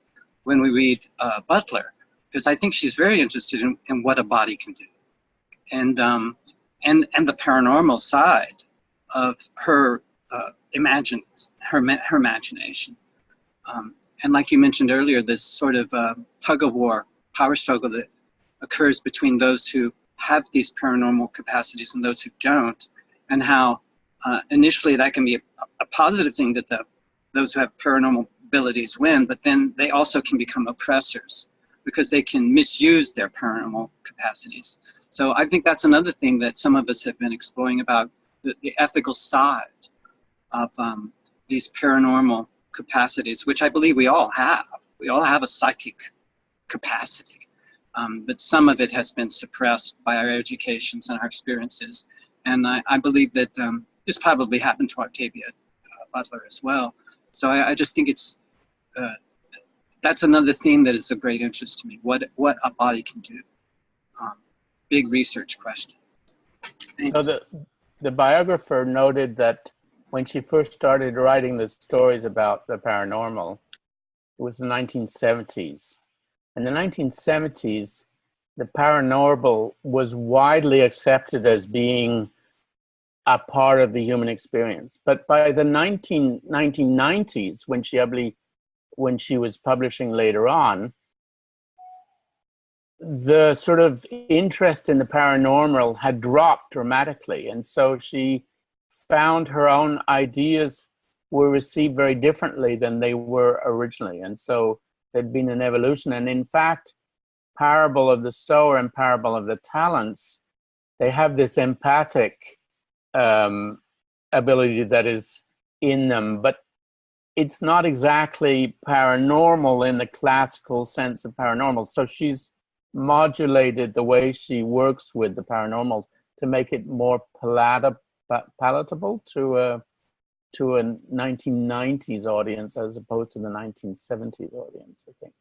when we read Butler, because I think she's very interested in what a body can do, and the paranormal side of her imagination, and like you mentioned earlier, this sort of tug of war, power struggle that occurs between those who have these paranormal capacities and those who don't, and how initially that can be a positive thing that those who have paranormal abilities win, but then they also can become oppressors because they can misuse their paranormal capacities. So I think that's another thing that some of us have been exploring about the ethical side of these paranormal capacities, which I believe we all have. We all have a psychic capacity, but some of it has been suppressed by our educations and our experiences. And I believe that this probably happened to Octavia Butler as well. So I just think it's, that's another theme that is of great interest to me, what a body can do. Big research question. Thanks. So the biographer noted that when she first started writing the stories about the paranormal, it was the 1970s. In the 1970s, the paranormal was widely accepted as being a part of the human experience. But by the 1990s, when she was publishing later on, the sort of interest in the paranormal had dropped dramatically. And so she found her own ideas were received very differently than they were originally. And so there'd been an evolution. And in fact, Parable of the Sower and Parable of the Talents, they have this empathic ability that is in them, but it's not exactly paranormal in the classical sense of paranormal. So she's modulated the way she works with the paranormal to make it more palatable to a 1990s audience as opposed to the 1970s audience, I think.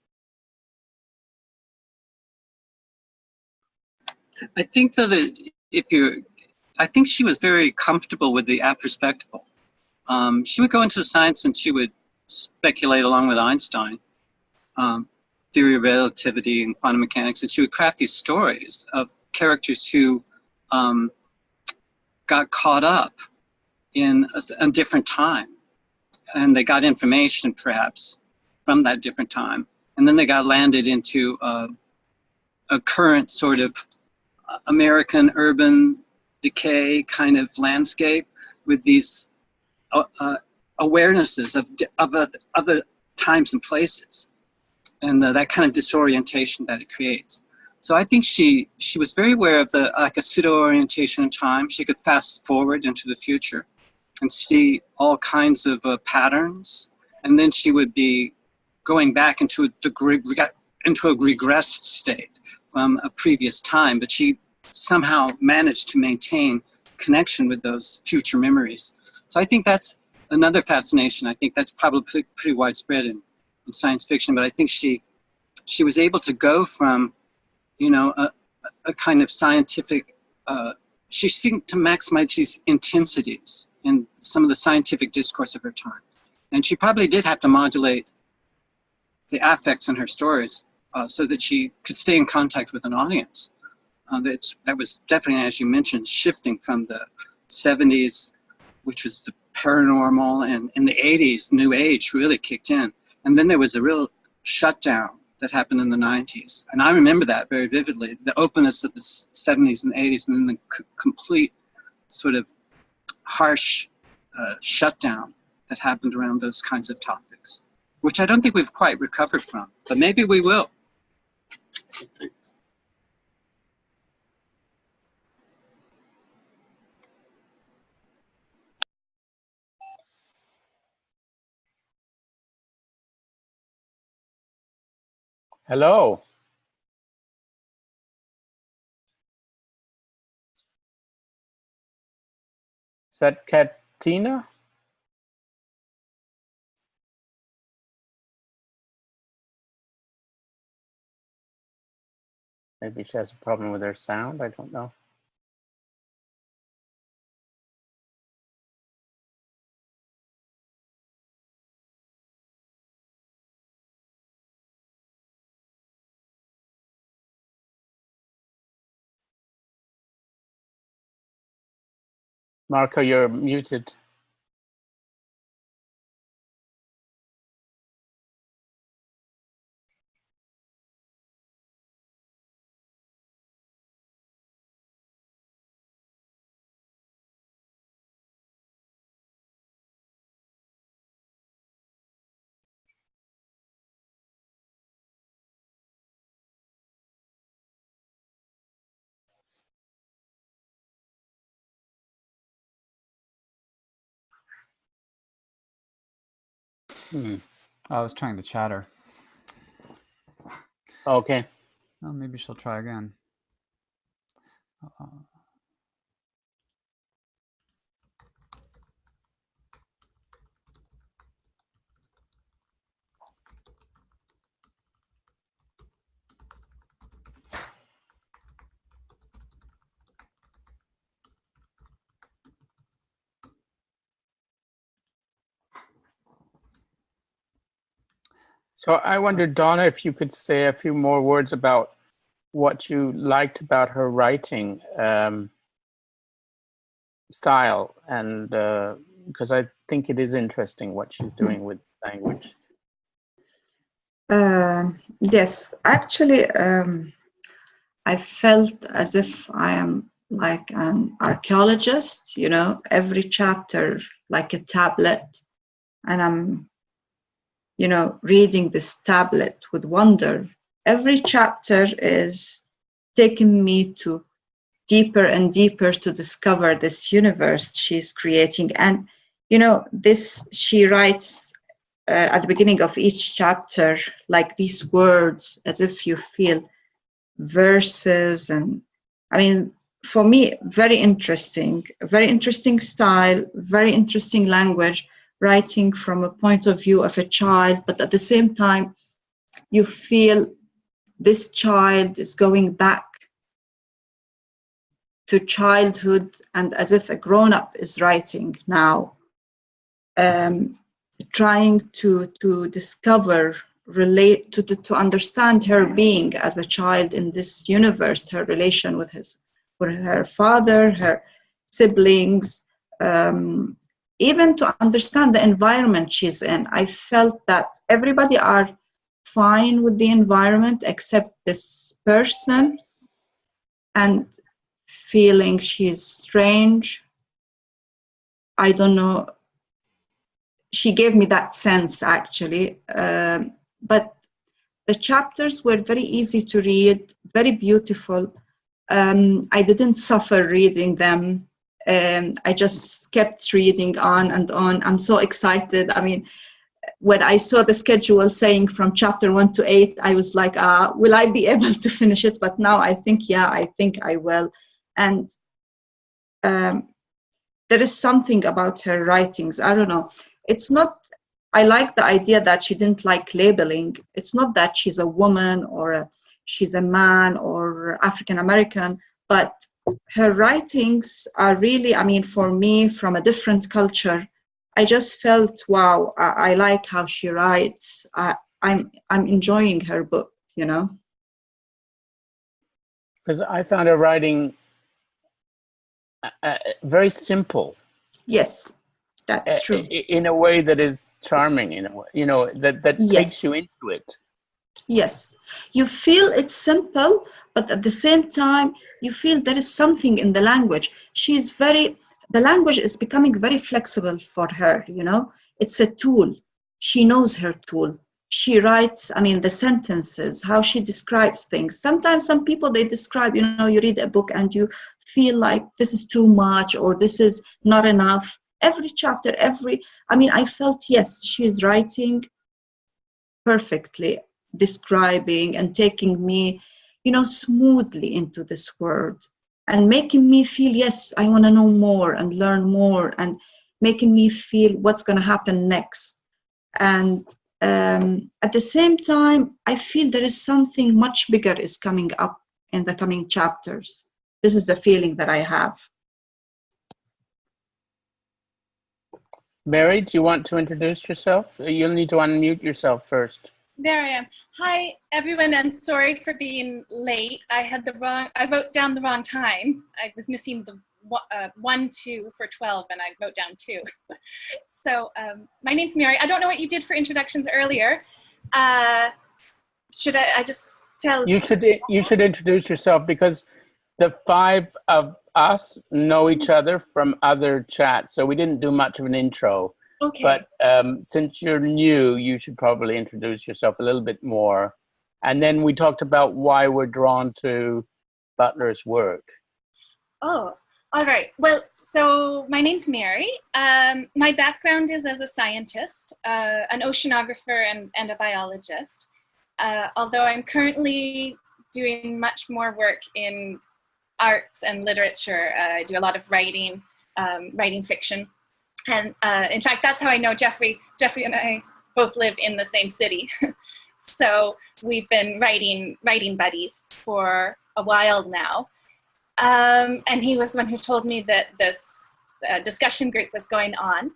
I think though that I think she was very comfortable with the apperspectival. She would go into science and she would speculate along with Einstein, theory of relativity and quantum mechanics, and she would craft these stories of characters who got caught up in a different time, and they got information perhaps from that different time, and then they got landed into a current sort of American urban decay kind of landscape with these awarenesses of other times and places, and that kind of disorientation that it creates. So I think she was very aware of like a pseudo-orientation in time. She could fast forward into the future and see all kinds of patterns, and then she would be going back into a regressed state from a previous time, but she somehow managed to maintain connection with those future memories. So I think that's another fascination. I think that's probably pretty widespread in science fiction, but I think she was able to go from, you know, a kind of scientific, she seemed to maximize these intensities in some of the scientific discourse of her time. And she probably did have to modulate the affects in her stories so that she could stay in contact with an audience. That was definitely, as you mentioned, shifting from the 70s, which was the paranormal, and in the 80s, New Age really kicked in. And then there was a real shutdown that happened in the 90s. And I remember that very vividly, the openness of the 70s and 80s, and then the complete sort of harsh shutdown that happened around those kinds of topics, which I don't think we've quite recovered from, but maybe we will. So thanks. Hello. Is that Katina? Maybe she has a problem with her sound. I don't know. Marco, you're muted. I was trying to chatter. Okay. Well, maybe she'll try again. So I wondered, Donna, if you could say a few more words about what you liked about her writing style, and because I think it is interesting what she's doing with language. Yes, actually, I felt as if I am like an archaeologist, you know, every chapter like a tablet, and I'm, you know, reading this tablet with wonder. Every chapter is taking me to deeper and deeper to discover this universe she's creating. And, you know, this, she writes at the beginning of each chapter, like these words, as if you feel verses. And I mean, for me, very interesting style, very interesting language, writing from a point of view of a child, but at the same time, you feel this child is going back to childhood, and as if a grown-up is writing now, trying to discover, relate to understand her being as a child in this universe, her relation with her father, her siblings, even to understand the environment she's in. I felt that everybody are fine with the environment except this person, and feeling she's strange. I don't know. She gave me that sense, actually. But the chapters were very easy to read, very beautiful. I didn't suffer reading them. I just kept reading on and on. I'm so excited. I mean, when I saw the schedule saying from chapter 1 to 8, I was like, will I be able to finish it? But now I think, yeah, I think I will. And there is something about her writings. I don't know. It's not, I like the idea that she didn't like labeling. It's not that she's a woman or she's a man or African American, but her writings are really, I mean, for me, from a different culture, I just felt, wow, I like how she writes. I'm enjoying her book, you know. Because I found her writing very simple. Yes, that's true. In a way that is charming, in a way, you know, that Yes. takes you into it. Yes, you feel it's simple, but at the same time, you feel there is something in the language. The language is becoming very flexible for her, you know. It's a tool. She knows her tool. She writes, I mean, the sentences, how she describes things. Sometimes some people, they describe, you know, you read a book and you feel like this is too much or this is not enough. Every chapter, I felt, yes, she's writing perfectly, describing and taking me, you know, smoothly into this world and making me feel, yes, I want to know more and learn more, and making me feel what's going to happen next. And at the same time, I feel there is something much bigger is coming up in the coming chapters. This is the feeling that I have. Mary, do you want to introduce yourself? You'll need to unmute yourself first. There I am. Hi, everyone, and sorry for being late. I wrote down the wrong time. I was missing the 1-2 for 12, and I wrote down 2. So my name's Mary. I don't know what you did for introductions earlier. Should I just tell? You should introduce yourself, because the 5 of us know each other from other chats, so we didn't do much of an intro. Okay. But since you're new, you should probably introduce yourself a little bit more. And then we talked about why we're drawn to Butler's work. Oh, all right. Well, so my name's Mary. My background is as a scientist, an oceanographer and a biologist. Although I'm currently doing much more work in arts and literature. I do a lot of writing fiction. And in fact, that's how I know Geoffrey. Geoffrey and I both live in the same city. So we've been writing buddies for a while now. And he was the one who told me that this discussion group was going on.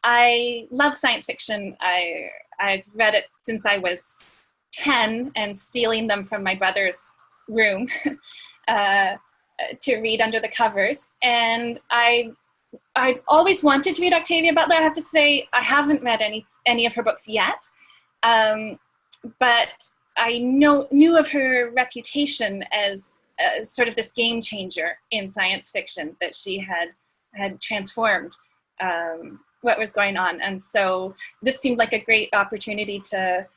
I love science fiction. I've read it since I was 10 and stealing them from my brother's room to read under the covers. And I've always wanted to read Octavia Butler. I have to say I haven't read any of her books yet, but I knew of her reputation as sort of this game changer in science fiction, that she had transformed what was going on. And so this seemed like a great opportunity to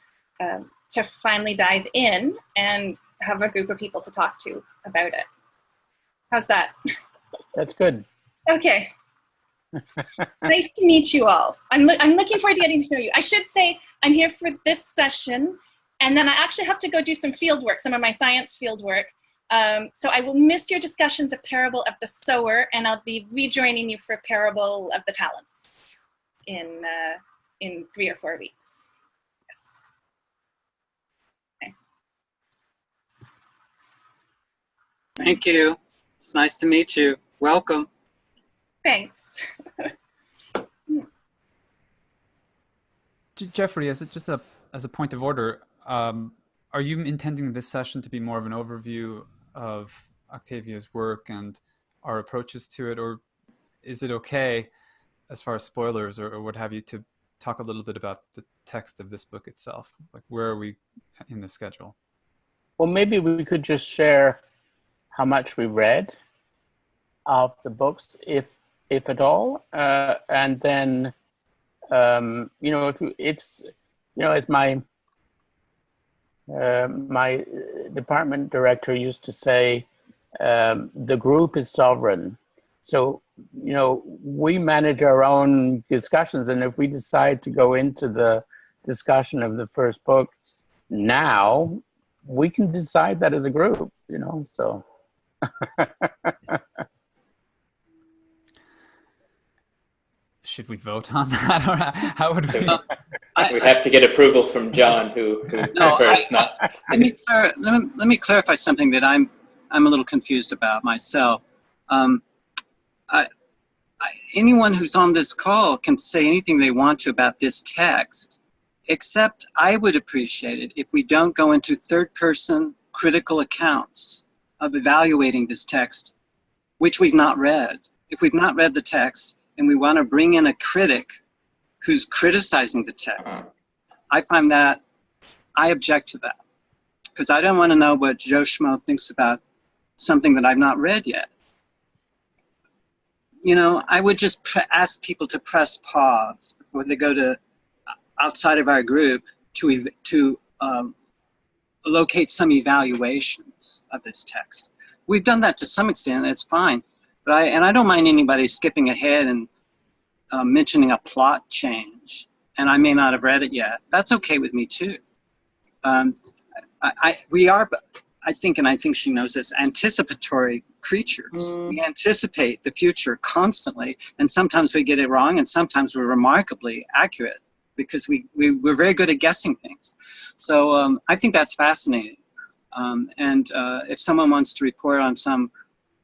finally dive in and have a group of people to talk to about it. How's that? That's good. Okay. Nice to meet you all. I'm looking forward to getting to know you. I should say I'm here for this session, and then I actually have to go do some field work, some of my science field work. So I will miss your discussions of Parable of the Sower, and I'll be rejoining you for Parable of the Talents in 3 or 4 weeks. Yes. Okay. Thank you. It's nice to meet you. Welcome. Thanks. Geoffrey, as a point of order, are you intending this session to be more of an overview of Octavia's work and our approaches to it, or is it okay, as far as spoilers or what have you, to talk a little bit about the text of this book itself? Like, where are we in the schedule? Well, maybe we could just share how much we read of the books, if at all, and then as my my department director used to say, the group is sovereign. So, we manage our own discussions, and if we decide to go into the discussion of the first book now, we can decide that as a group, so. Should we vote on that, or how would we? We have to get approval from John, who prefers not. Let me clarify something that I'm a little confused about myself. Anyone who's on this call can say anything they want to about this text, except I would appreciate it if we don't go into third-person critical accounts of evaluating this text, which we've not read. If we've not read the text and we want to bring in a critic who's criticizing the text, I object to that, because I don't want to know what Joe Schmo thinks about something that I've not read yet. I would just ask people to press pause before they go to outside of our group to locate some evaluations of this text. We've done that to some extent, that's fine. But I don't mind anybody skipping ahead and mentioning a plot change, and I may not have read it yet. That's okay with me too. We are, I think, and I think she knows this, anticipatory creatures. We anticipate the future constantly, and sometimes we get it wrong, and sometimes we're remarkably accurate, because we're very good at guessing things. So I think that's fascinating. And if someone wants to report on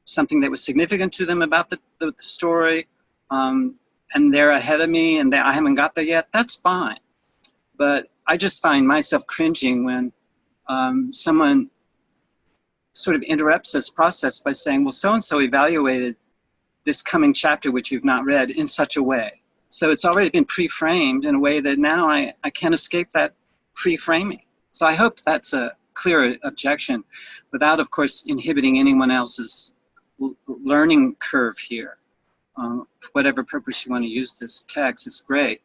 something that was significant to them about the story, and they're ahead of me and I haven't got there yet, that's fine. But I just find myself cringing when someone sort of interrupts this process by saying, well, so-and-so evaluated this coming chapter, which you've not read, in such a way. So it's already been pre-framed in a way that now I can't escape that pre-framing. So I hope that's a clear objection, without, of course, inhibiting anyone else's learning curve here. For whatever purpose you want to use this text, it's great.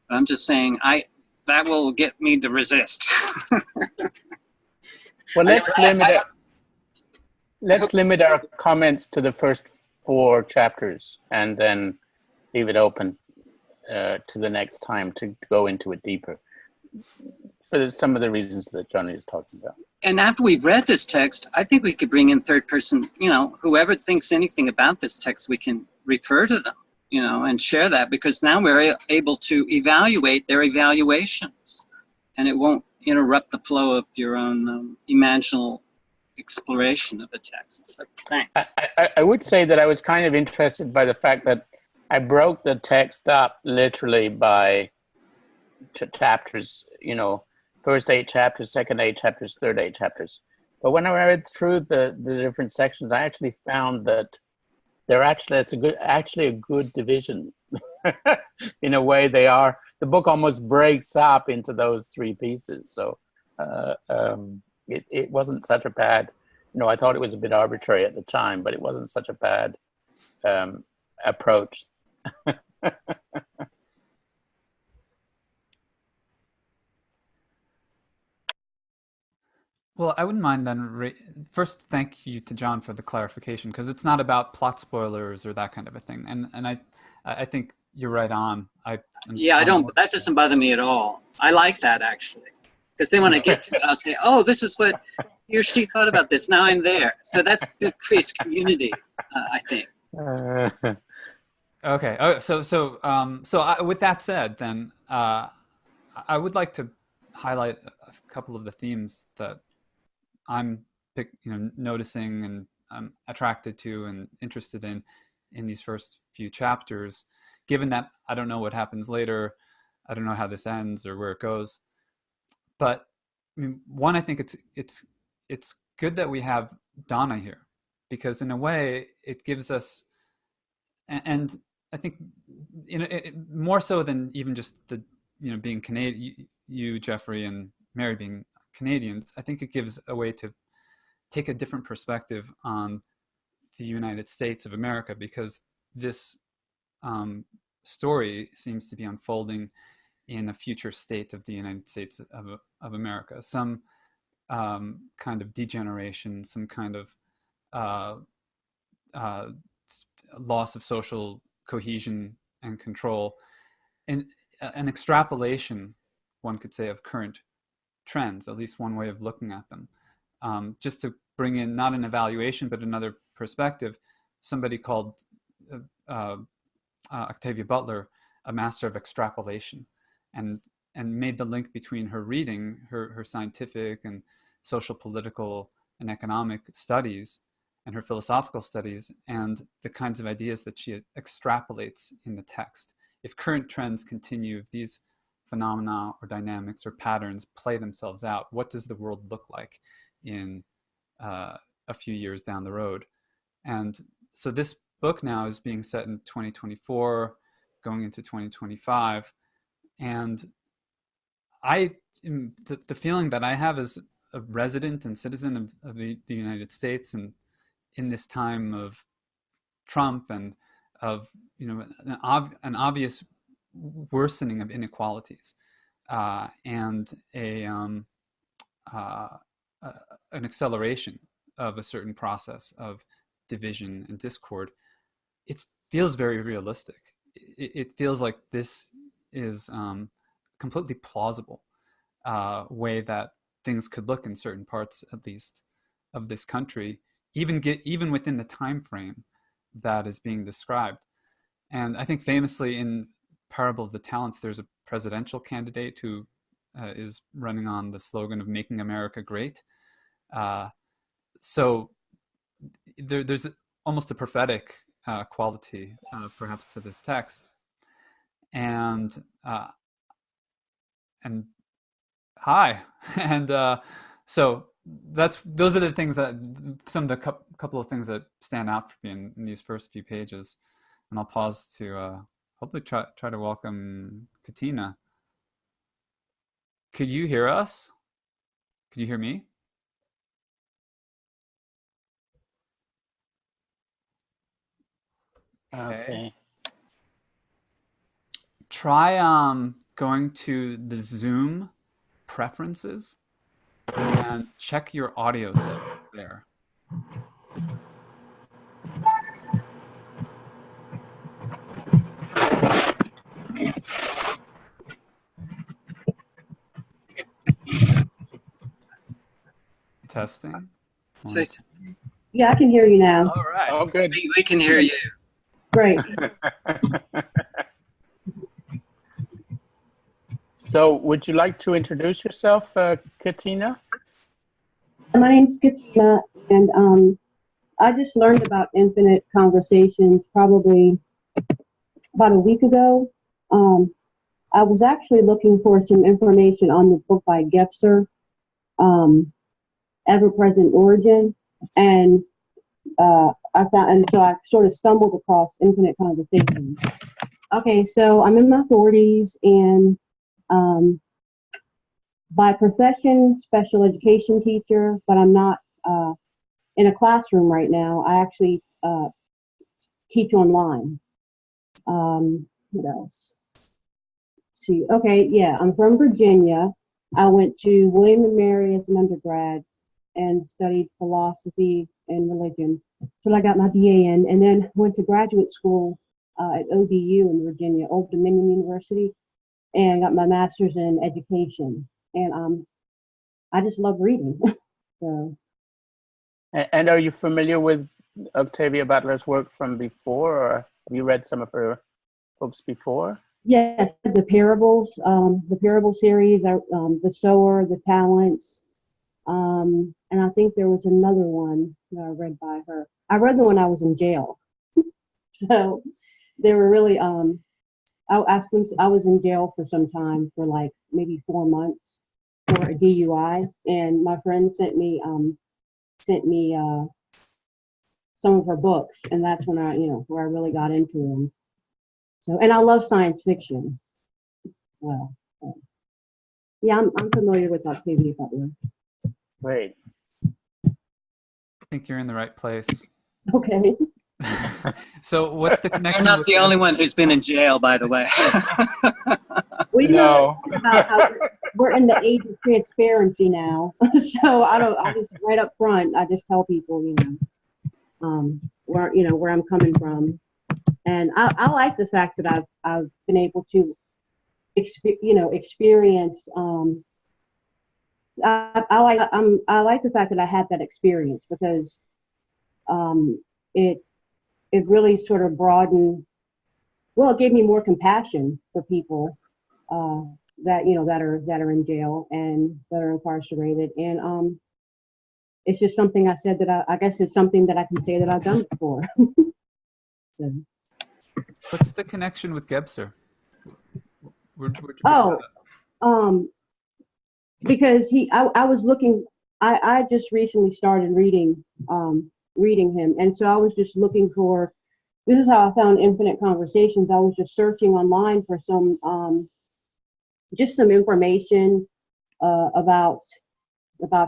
But I'm just saying, that will get me to resist. Well, let's limit our comments to the first 4 chapters, and then leave it open to the next time to go into it deeper, for some of the reasons that Johnny is talking about. And after we've read this text, I think we could bring in third person, whoever thinks anything about this text, we can refer to them, and share that, because now we're able to evaluate their evaluations, and it won't interrupt the flow of your own imaginal exploration of the text. So thanks. I would say that I was kind of interested by the fact that I broke the text up literally by chapters, first 8 chapters, second 8 chapters, third 8 chapters. But when I read through the different sections, I actually found that it's a good division. In a way, they are. The book almost breaks up into those 3 pieces. So it wasn't such a bad. I thought it was a bit arbitrary at the time, but it wasn't such a bad approach. Well, I wouldn't mind then. First, thank you to John for the clarification, because it's not about plot spoilers or that kind of a thing. And I think you're right on. That doesn't bother me at all. I like that, actually, because then when I get to it, I'll say, oh, this is what he or she thought about this. Now I'm there. So that creates community, I think. Okay. So with that said, then I would like to highlight a couple of the themes that I'm noticing and I'm attracted to and interested in these first few chapters, given that I don't know what happens later. I don't know how this ends or where it goes. But I mean, one, I think it's good that we have Dona here, because in a way it gives us, and I think more so than even just the being Canadian, you Geoffrey and Mary being Canadians, I think it gives a way to take a different perspective on the United States of America, because this story seems to be unfolding in a future state of the United States of America. Some kind of degeneration, some kind of loss of social cohesion and control, and an extrapolation, one could say, of current trends, at least one way of looking at them. Just to bring in not an evaluation, but another perspective, somebody called Octavia Butler a master of extrapolation, and made the link between her reading, her scientific and social, political, and economic studies, and her philosophical studies, and the kinds of ideas that she extrapolates in the text. If current trends continue, if these phenomena or dynamics or patterns play themselves out, what does the world look like in a few years down the road? And so this book now is being set in 2024, going into 2025. And the feeling that I have as a resident and citizen of the United States, and in this time of Trump and of an obvious worsening of inequalities, and an acceleration of a certain process of division and discord, it feels very realistic. It feels like this is completely plausible way that things could look in certain parts, at least, of this country, even within the time frame that is being described. And I think famously in Parable of the Talents, there's a presidential candidate who is running on the slogan of "Making America Great." So there's almost a prophetic quality, perhaps, to this text. And hi, and so those are the things that some of the couple of things that stand out for me in these first few pages. And I'll pause to hopefully try to welcome Katina. Could you hear us? Could you hear me? Okay. Try going to the Zoom preferences and check your audio set there. Testing. Yeah, I can hear you now. All right. Oh, good. We can hear you. Great. So would you like to introduce yourself, Katina? My name's Katina, and I just learned about infinite conversations probably about a week ago. I was actually looking for some information on the book by Gebser, Ever-Present Origin, and so I sort of stumbled across Infinite Conversations. Okay, so I'm in my 40s, and by profession, special education teacher, but I'm not in a classroom right now. I actually teach online. What else? Let's see, okay, yeah, I'm from Virginia. I went to William and Mary as an undergrad and studied philosophy and religion till I got my BA in, and then went to graduate school at ODU in Virginia, Old Dominion University, and got my master's in education. And I just love reading. So. And are you familiar with Octavia Butler's work from before, or have you read some of her books before? Yes, the parables, the parable series, the Sower, the Talents, and I think there was another one that I read by her. I read the one I was in jail, so they were really. I was in jail for some time, for like maybe 4 months for a DUI, and my friend sent me some of her books, and that's when where I really got into them. So, and I love science fiction. Well, yeah, I'm familiar with Octavia Butler. Great. I think you're in the right place. Okay. So what's the connection? You're not the only one who's been in jail, by the way. Well, No. About how we're in the age of transparency now, so I just right up front, I just tell people, where I'm coming from, and I like the fact that I've been able to, experience. I like the fact that I had that experience, because it really sort of broadened. Well, it gave me more compassion for people that are in jail and that are incarcerated, and it's just something I said that I guess it's something that I can say that I've done before. So. What's the connection with Gebser? Because I was looking. I just recently started reading him, and so I was just looking for. This is how I found Infinite Conversations. I was just searching online for some information about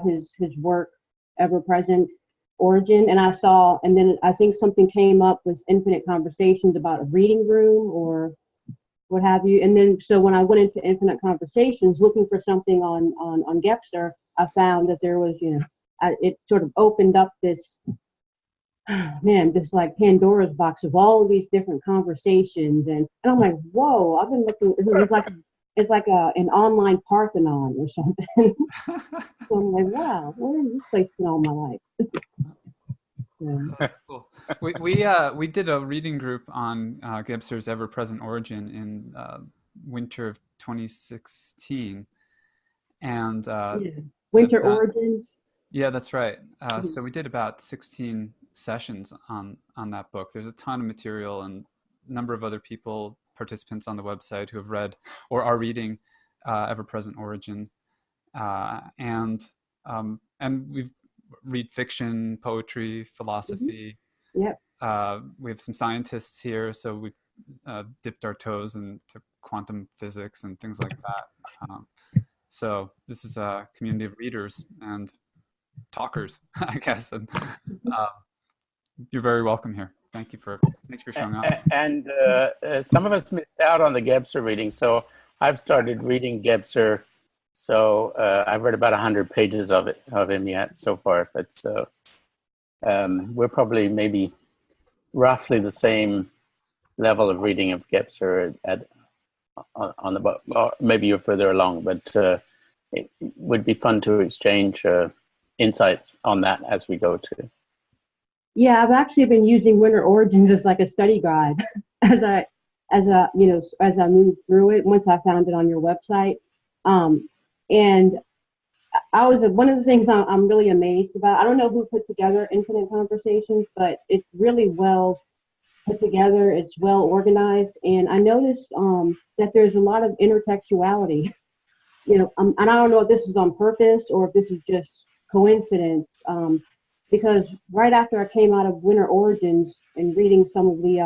his work, Ever-Present Origin, and I saw, and then I think something came up with Infinite Conversations about a reading room or what have you, and then so when I went into Infinite Conversations looking for something on Gebser, I found that there was, it sort of opened up this like Pandora's box of all of these different conversations, and I'm like, whoa, I've been looking. It's like an online Parthenon or something. So I'm like, wow, where has this place been all my life? Yeah. That's cool. We did a reading group on Gebser's Ever-Present Origin in winter of 2016, and Winter Origins. Yeah, that's right. So we did about 16 sessions on that book. There's a ton of material, and a number of other participants on the website who have read or are reading Ever-Present Origin, and we read fiction, poetry, philosophy. Yep. We have some scientists here, so we dipped our toes into quantum physics and things like that. So this is a community of readers and talkers, I guess, and you're very welcome here. Thanks for showing up. And some of us missed out on the Gebser reading, so I've started reading Gebser. So I've read about 100 pages of him yet so far. But we're probably maybe roughly the same level of reading of Gebser on the book. Or maybe you're further along, but it would be fun to exchange insights on that as we go to. Yeah, I've actually been using Winter Origins as like a study guide as I moved through it once I found it on your website. And one of the things I'm really amazed about, I don't know who put together Infinite Conversations, but it's really well put together. It's well organized, and I noticed that there's a lot of intertextuality. You know, and I don't know if this is on purpose or if this is just coincidence. Because right after I came out of Winter Origins and reading some of the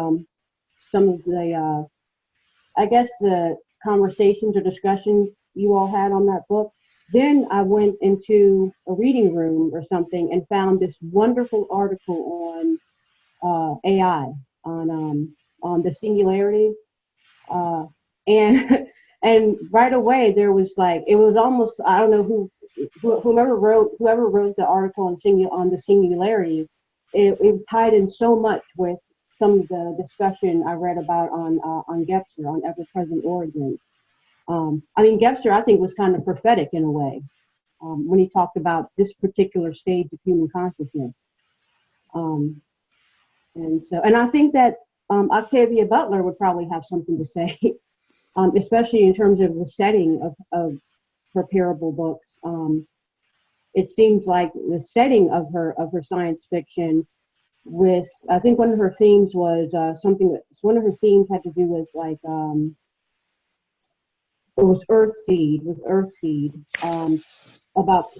I guess the conversations or discussions you all had on that book, then I went into a reading room or something and found this wonderful article on AI, on the singularity, and and right away there was like, it was almost, I don't know whoever wrote the article on the singularity, it tied in so much with some of the discussion I read about on Gebser, on ever-present origin. I mean, Gebser, I think, was kind of prophetic in a way, when he talked about this particular stage of human consciousness. And I think that Octavia Butler would probably have something to say, especially in terms of the setting of her parable books. It seems like the setting of her science fiction, with, I think one of her themes was one of her themes had to do with like, it was Earthseed, about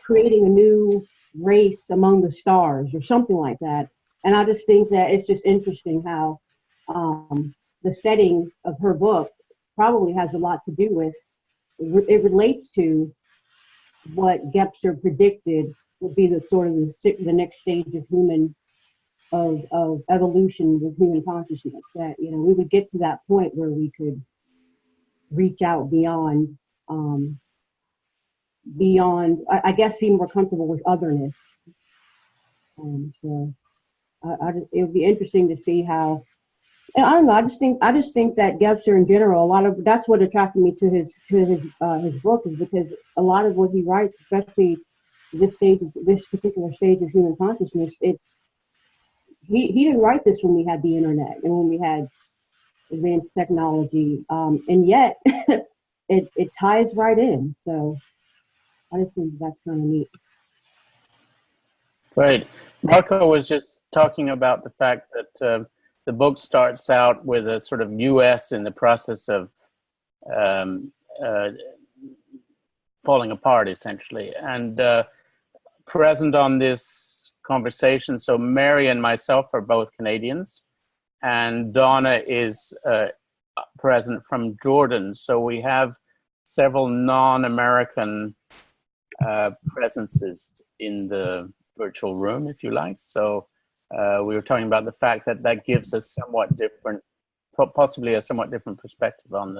creating a new race among the stars or something like that. And I just think that it's just interesting how the setting of her book probably has a lot to do with, it relates to what Gebser predicted would be the sort of the next stage of evolution with human consciousness, that, you know, we would get to that point where we could reach out beyond, I guess, be more comfortable with otherness. So it would be interesting to see how, and I don't know, I just think that Gebser in general, that's what attracted me to his book, is because a lot of what he writes, especially this particular stage of human consciousness, he didn't write this when we had the internet and when we had advanced technology, and yet it ties right in. So I just think that's kind of neat. Right. Marco was just talking about the fact that the book starts out with a sort of U.S. in the process of falling apart, essentially. And present on this conversation, so Mary and myself are both Canadians, and Dona is present from Jordan. So we have several non-American presences in the virtual room, if you like. So we were talking about the fact that gives us somewhat different, possibly a somewhat different perspective on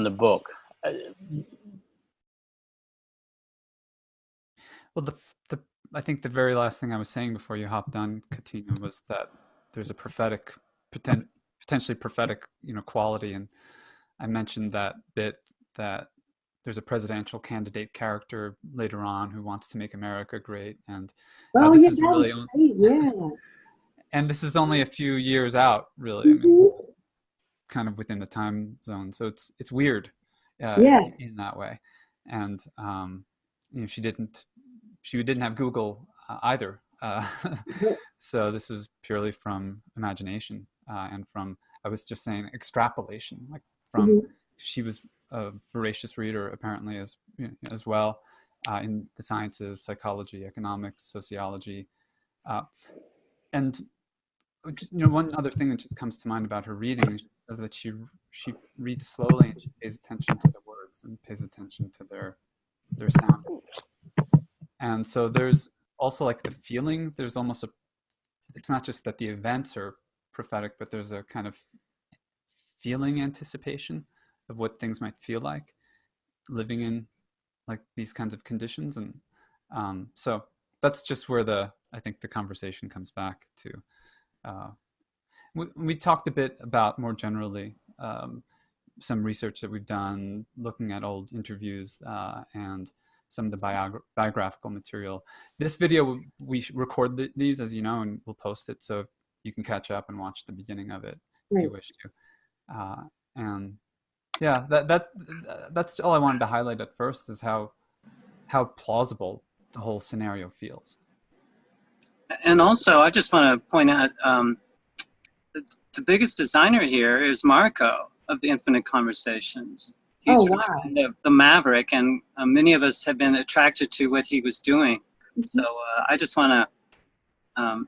the book. Well, I think the very last thing I was saying before you hopped on, Katina, was that there's a prophetic, potentially prophetic, quality, and I mentioned that bit that there's a presidential candidate character later on who wants to make America great, and this is really, and this is only a few years out, really. I mean, kind of within the time zone, so it's weird, in that way, and she didn't have Google either, so this was purely from imagination and from, I was just saying, extrapolation, like from she was a voracious reader apparently as well, in the sciences, psychology, economics, sociology, and one other thing that just comes to mind about her reading is that she reads slowly, and she pays attention to the words and pays attention to their sound. And so there's also like the feeling, there's almost it's not just that the events are prophetic, but there's a kind of feeling anticipation of what things might feel like living in like these kinds of conditions. And so that's just where I think the conversation comes back to. We talked a bit about, more generally, some research that we've done looking at old interviews and some of the biographical material. This video, we record these, as you know, and we'll post it, so you can catch up and watch the beginning of it if you wish to. And yeah, that's all I wanted to highlight at first, is how plausible the whole scenario feels. And also, I just want to point out the biggest designer here is Marco of the Infinite Conversations. He's the maverick, and many of us have been attracted to what he was doing. Mm-hmm. So I just want to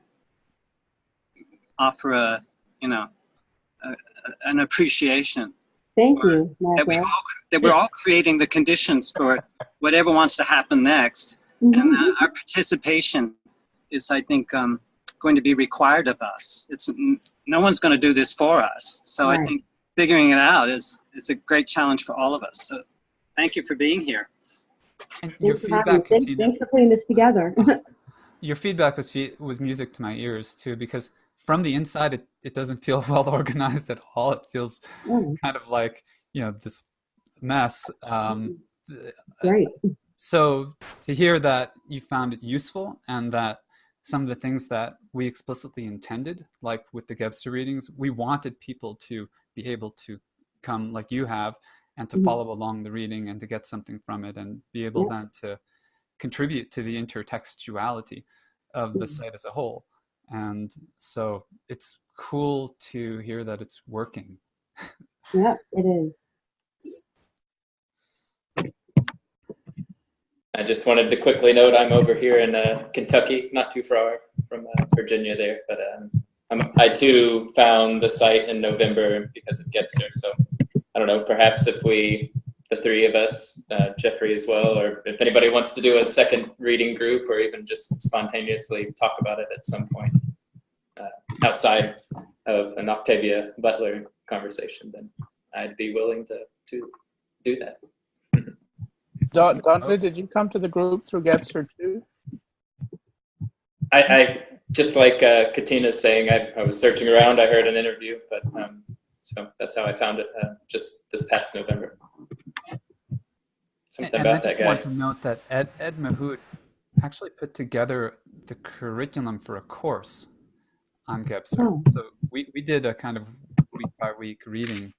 offer an appreciation. Thank you, Marco. That we're all creating the conditions for whatever wants to happen next. Mm-hmm. And our participation is, I think, going to be required of us. No one's going to do this for us. So right. I think figuring it out is a great challenge for all of us. So thank you for being here. And your feedback, thanks for putting this together. Your feedback was music to my ears too, because from the inside, it doesn't feel well organized at all. It feels kind of like, this mess. Right. So to hear that you found it useful, and that some of the things that we explicitly intended, like with the Gebser readings, we wanted people to be able to come like you have, and to follow along the reading and to get something from it, and be able then to contribute to the intertextuality of the site as a whole. And so it's cool to hear that it's working. Yeah, it is. I just wanted to quickly note I'm over here in Kentucky, not too far from Virginia there, but I too found the site in November because of Gebser. So I don't know, perhaps if the three of us, Geoffrey as well, or if anybody wants to do a second reading group, or even just spontaneously talk about it at some point outside of an Octavia Butler conversation, then I'd be willing to do that. Donna, did you come to the group through Gebser too? I just like Katina's saying, I was searching around, I heard an interview, but so that's how I found it just this past November. Something about that guy. I just want to note that Ed Mahout actually put together the curriculum for a course on Gebser. Oh. So we did a kind of week by week reading,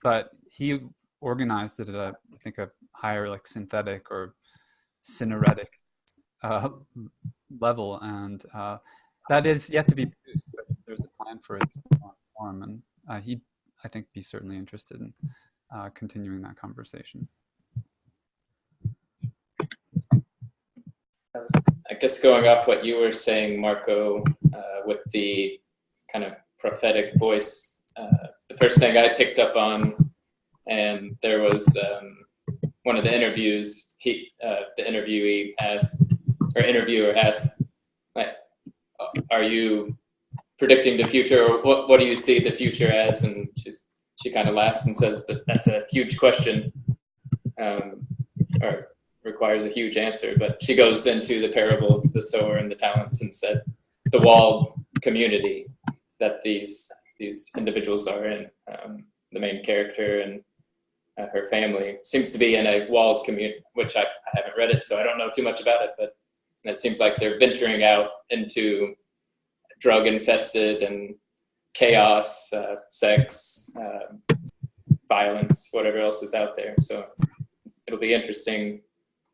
but he organized it at I think a higher, like, synthetic or synoretic level, and that is yet to be produced, but there's a plan for it to form, and he'd, I think, be certainly interested in continuing that conversation. I guess going off what you were saying, Marco, with the kind of prophetic voice, the first thing I picked up on, and there was one of the interviews, the interviewer asked, like, are you predicting the future, or what do you see the future as? And she kind of laughs and says that's a huge question, or requires a huge answer. But she goes into the parable of the sower and the talents, and said the walled community that these individuals are in, the main character and her family seems to be in a walled community, which I haven't read it, so I don't know too much about it, but it seems like they're venturing out into drug-infested and chaos, sex, violence, whatever else is out there. So it'll be interesting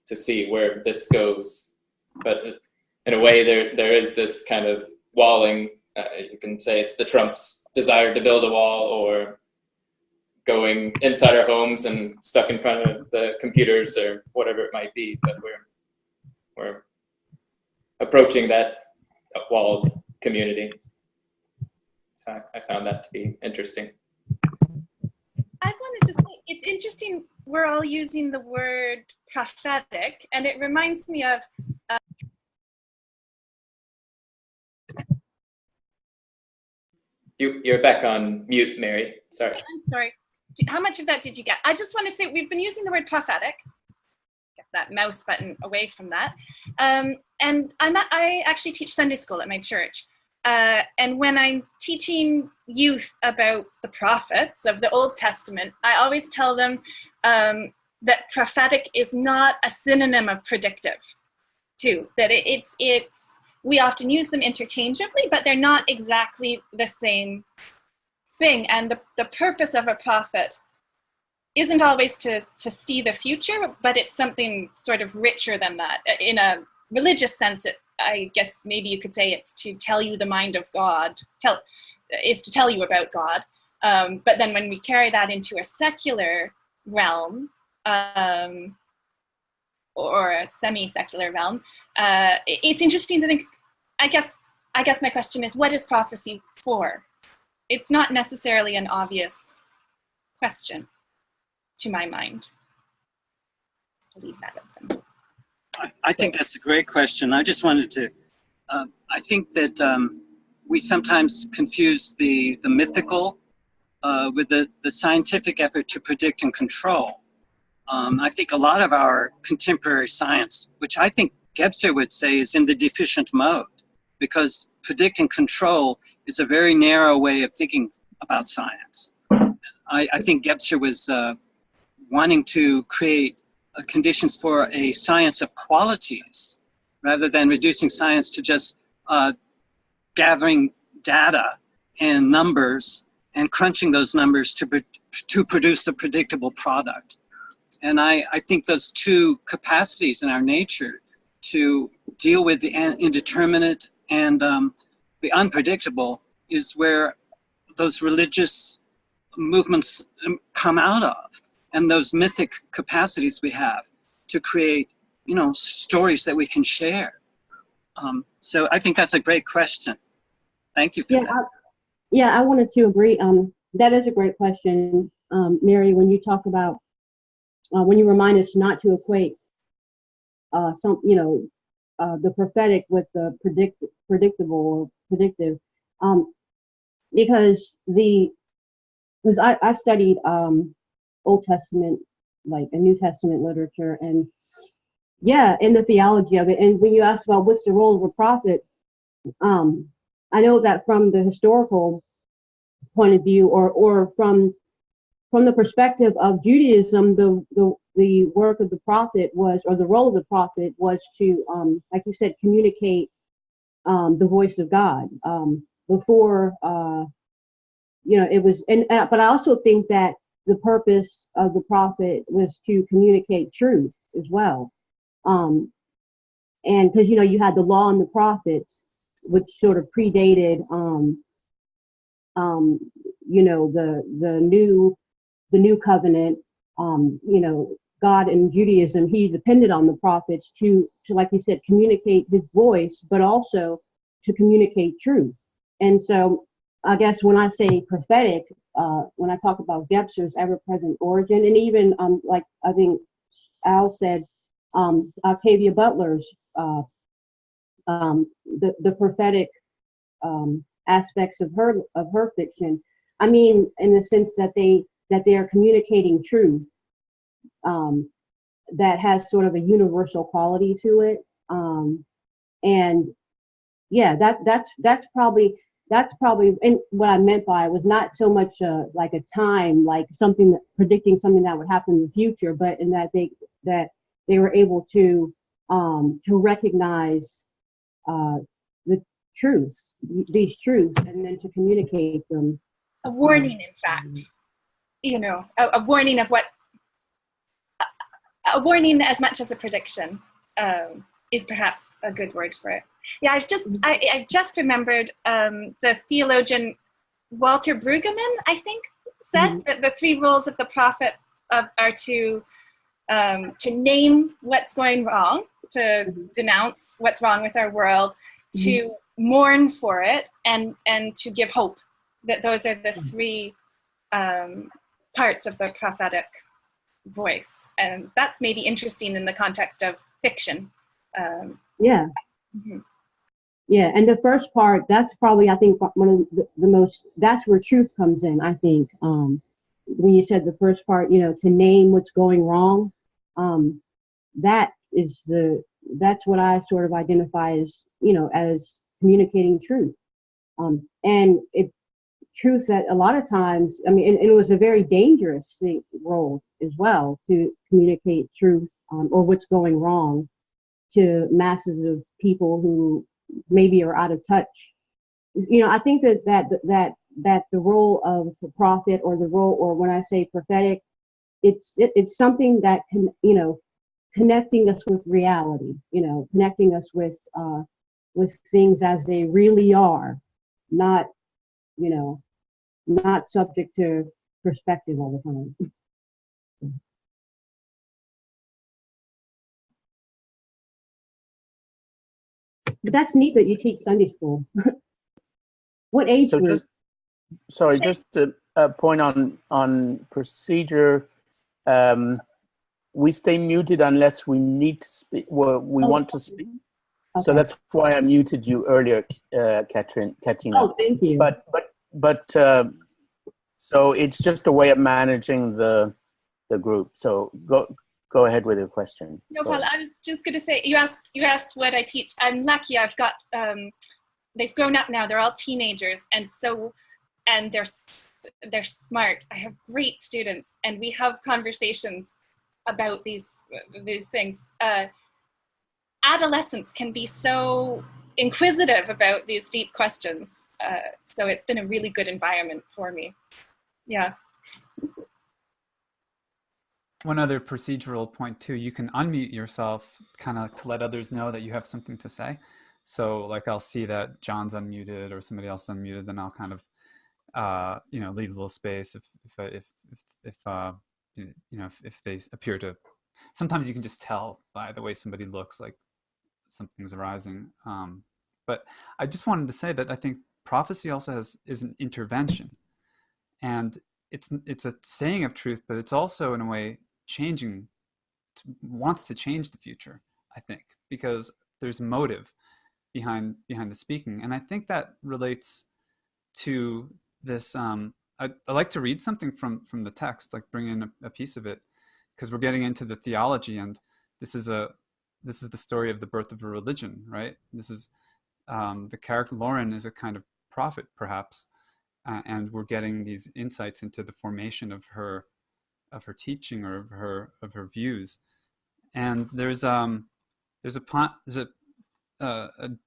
to see where this goes. But in a way, there is this kind of walling. You can say it's the Trump's desire to build a wall, or going inside our homes and stuck in front of the computers, or whatever it might be. But we're approaching that walled community. So I found that to be interesting. I wanted to say, it's interesting, we're all using the word prophetic, and it reminds me of You're back on mute, Mary. Sorry. I'm sorry. How much of that did you get? I just want to say we've been using the word prophetic. Get that mouse button away from that. And I actually teach Sunday school at my church. And when I'm teaching youth about the prophets of the Old Testament, I always tell them that prophetic is not a synonym of predictive, too. That it's we often use them interchangeably, but they're not exactly the same thing. And the purpose of a prophet isn't always to see the future, but it's something sort of richer than that. In a religious sense, I guess maybe you could say it's to tell you the mind of God, is to tell you about God. But then when we carry that into a secular realm, or a semi-secular realm, it's interesting to think, I guess my question is, what is prophecy for? It's not necessarily an obvious question to my mind. I'll leave that open. I think that's a great question. I just wanted to, I think that we sometimes confuse the mythical with the scientific effort to predict and control. I think a lot of our contemporary science, which I think Gebser would say is in the deficient mode, because predict and control is a very narrow way of thinking about science. I think Gebser was wanting to create conditions for a science of qualities, rather than reducing science to just gathering data and numbers and crunching those numbers to produce a predictable product. And I think those two capacities in our nature to deal with the indeterminate and the unpredictable is where those religious movements come out of, and those mythic capacities we have to create, stories that we can share. So I think that's a great question. Thank you for that. I wanted to agree. That is a great question, Mary, when you talk about, when you remind us not to equate the prophetic with the predictable or predictive, because I studied Old Testament, like a New Testament literature, and in the theology of it. And when you ask about what's the role of a prophet, I know that from the historical point of view, or from the perspective of Judaism, the work of the prophet was, or the role of the prophet was to, like you said, communicate the voice of God. Before, it was, but I also think that the purpose of the prophet was to communicate truth as well. And because, you had the law and the prophets, which sort of predated, the new covenant. God in Judaism, he depended on the prophets to, like you said, communicate his voice, but also to communicate truth. And so I guess when I say prophetic, when I talk about Gebser's ever-present origin, and even like I think Al said, Octavia Butler's the prophetic aspects of her fiction. I mean, in the sense that they are communicating truth that has sort of a universal quality to it. And yeah, that's probably, and what I meant by it was not so much like a time, like something predicting something that would happen in the future, but in that they were able to recognize the truths, these truths, and then to communicate them. A warning, in fact, a warning of what, a warning as much as a prediction is perhaps a good word for it. Yeah, I just remembered the theologian Walter Bruggemann, I think, said that the three roles of the prophet are to name what's going wrong, to denounce what's wrong with our world, to mourn for it, and to give hope. That those are the three parts of the prophetic voice, and that's maybe interesting in the context of fiction. Yeah, and the first part, that's probably, I think, one of the most, that's where truth comes in, I think. When you said the first part, to name what's going wrong, that's what I sort of identify as, as communicating truth. And truth that a lot of times, and it was a very dangerous role as well, to communicate truth or what's going wrong to masses of people who maybe are out of touch. I think that the role of the prophet, or the role, or when I say prophetic, it's something that can, connecting us with reality, connecting us with with things as they really are, not, you know, not subject to perspective all the time. But that's neat that you teach Sunday school. What age So group? just a point on procedure. We stay muted unless we need to speak. Well, we want to speak. Okay. So that's why I muted you earlier, Katina. Oh, thank you. But so it's just a way of managing the group. So go ahead with your question. No, Paul, I was just going to say, you asked what I teach. I'm lucky. I've got they've grown up now. They're all teenagers, and they're smart. I have great students, and we have conversations about these things. Adolescents can be so inquisitive about these deep questions. So it's been a really good environment for me. Yeah. One other procedural point too, you can unmute yourself kind of to let others know that you have something to say. So like I'll see that John's unmuted or somebody else unmuted, then I'll kind of leave a little space if they appear to. Sometimes you can just tell by the way somebody looks like something's arising. But I just wanted to say that I think prophecy also is an intervention, and it's a saying of truth, but it's also in a way wants to change the future, I think, because there's motive behind the speaking. And I think that relates to this. I like to read something from the text, like bring in a piece of it, because we're getting into the theology, and this is the story of the birth of a religion, right? This is the character Lauren is a kind of prophet, perhaps, and we're getting these insights into the formation of her teaching or of her views. And there's a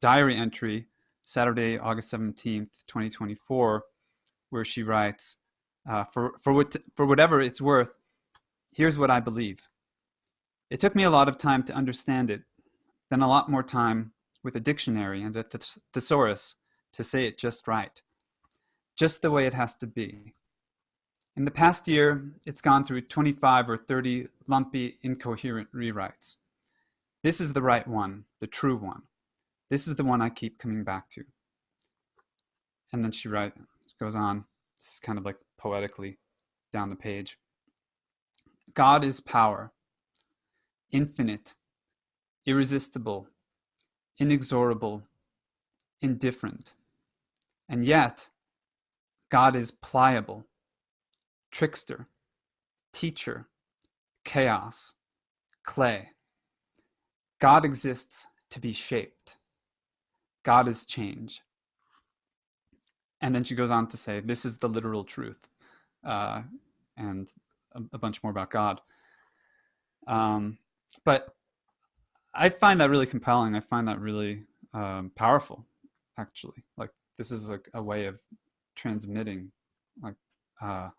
diary entry, Saturday, August 17th, 2024, where she writes, for whatever it's worth, here's what I believe. It took me a lot of time to understand it, then a lot more time with a dictionary and a thesaurus to say it just right, just the way it has to be. In the past year, it's gone through 25 or 30 lumpy, incoherent rewrites. This is the right one, the true one. This is the one I keep coming back to. And then she goes on, this is kind of like poetically down the page. God is power, infinite, irresistible, inexorable, indifferent. And yet, God is pliable, trickster, teacher, chaos, clay. God exists to be shaped. God is change. And then she goes on to say, this is the literal truth, and a bunch more about God. But I find that really compelling. I find that really powerful, actually. Like, this is like a way of transmitting, like, I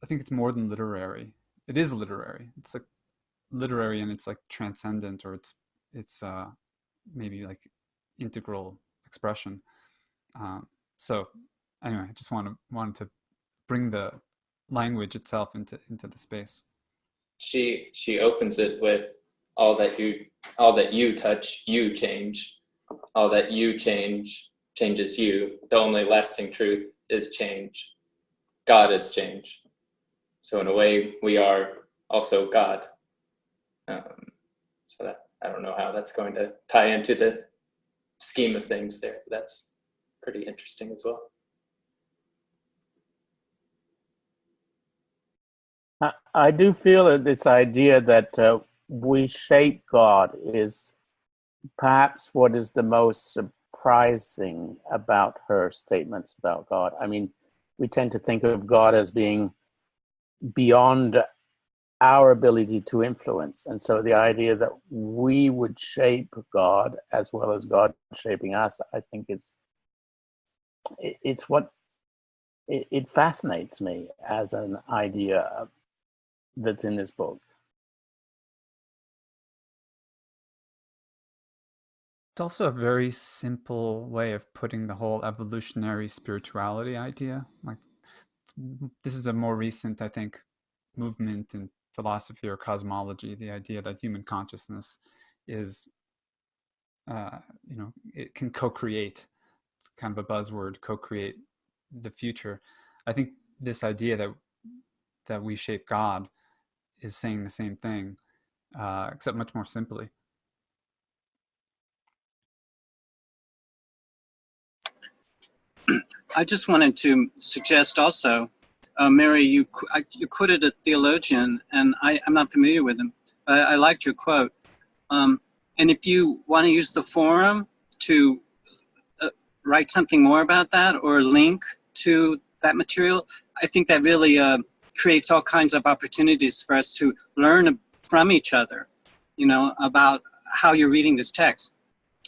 think it's more than literary. It is literary. It's like literary, and it's like transcendent, or it's maybe like integral expression. So anyway, I just wanted to bring the language itself into the space. She opens it with all that you touch, you change. All that you change changes you. The only lasting truth is change. God is change. So in a way, we are also God. So that, I don't know how that's going to tie into the scheme of things there. That's pretty interesting as well. I do feel that this idea that we shape God is perhaps what is the most surprising about her statements about God. I mean, we tend to think of God as being beyond our ability to influence. And so the idea that we would shape God as well as God shaping us, I think it fascinates me as an idea that's in this book. also a very simple way of putting the whole evolutionary spirituality idea. Like, this is a more recent, I think, movement in philosophy or cosmology, the idea that human consciousness is, it can co-create. It's kind of a buzzword, co-create the future. I think this idea that we shape God is saying the same thing, except much more simply. I just wanted to suggest also, Mary, you quoted a theologian, and I'm not familiar with him. I liked your quote. And if you want to use the forum to write something more about that or link to that material, I think that really creates all kinds of opportunities for us to learn from each other, about how you're reading this text.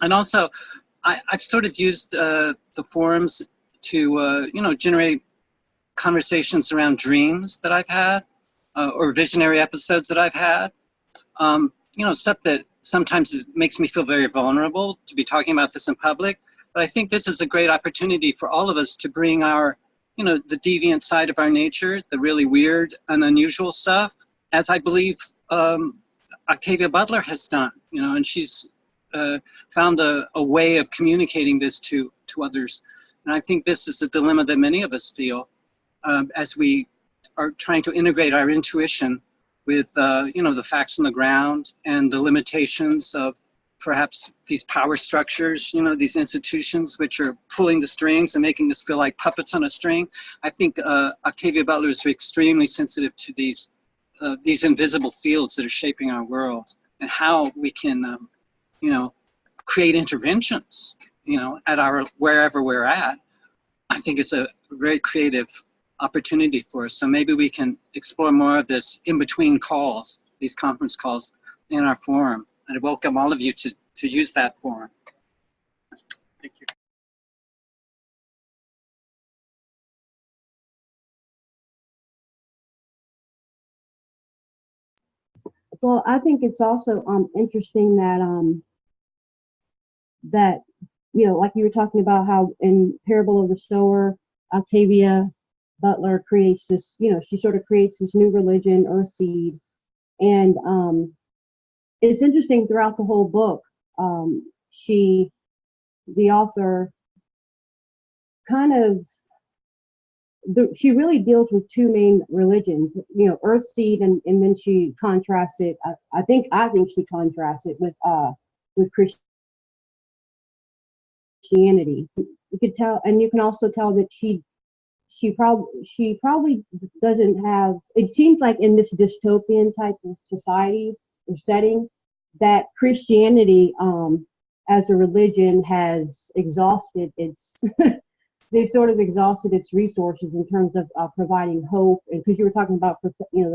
And also, I've sort of used the forums to, generate conversations around dreams that I've had, or visionary episodes that I've had. Stuff that sometimes makes me feel very vulnerable to be talking about this in public. But I think this is a great opportunity for all of us to bring our, the deviant side of our nature, the really weird and unusual stuff, as I believe Octavia Butler has done, and she's found a way of communicating this to others. And I think this is the dilemma that many of us feel as we are trying to integrate our intuition with, the facts on the ground and the limitations of perhaps these power structures, these institutions which are pulling the strings and making us feel like puppets on a string. I think Octavia Butler is extremely sensitive to these invisible fields that are shaping our world and how we can, create interventions, at wherever we're at. I think it's a very creative opportunity for us. So maybe we can explore more of this in between calls, these conference calls in our forum. And I welcome all of you to use that forum. Thank you. Well, I think it's also interesting that like you were talking about how in Parable of the Sower, Octavia Butler creates this, she sort of creates this new religion, Earthseed, and it's interesting throughout the whole book. The author, she really deals with two main religions, Earthseed, and then she contrasts it. I think she contrasts it with Christianity. You could tell, and you can also tell that she probably doesn't have. It seems like in this dystopian type of society or setting, that Christianity, as a religion, has exhausted its. They've sort of exhausted its resources in terms of providing hope. And because you were talking about, the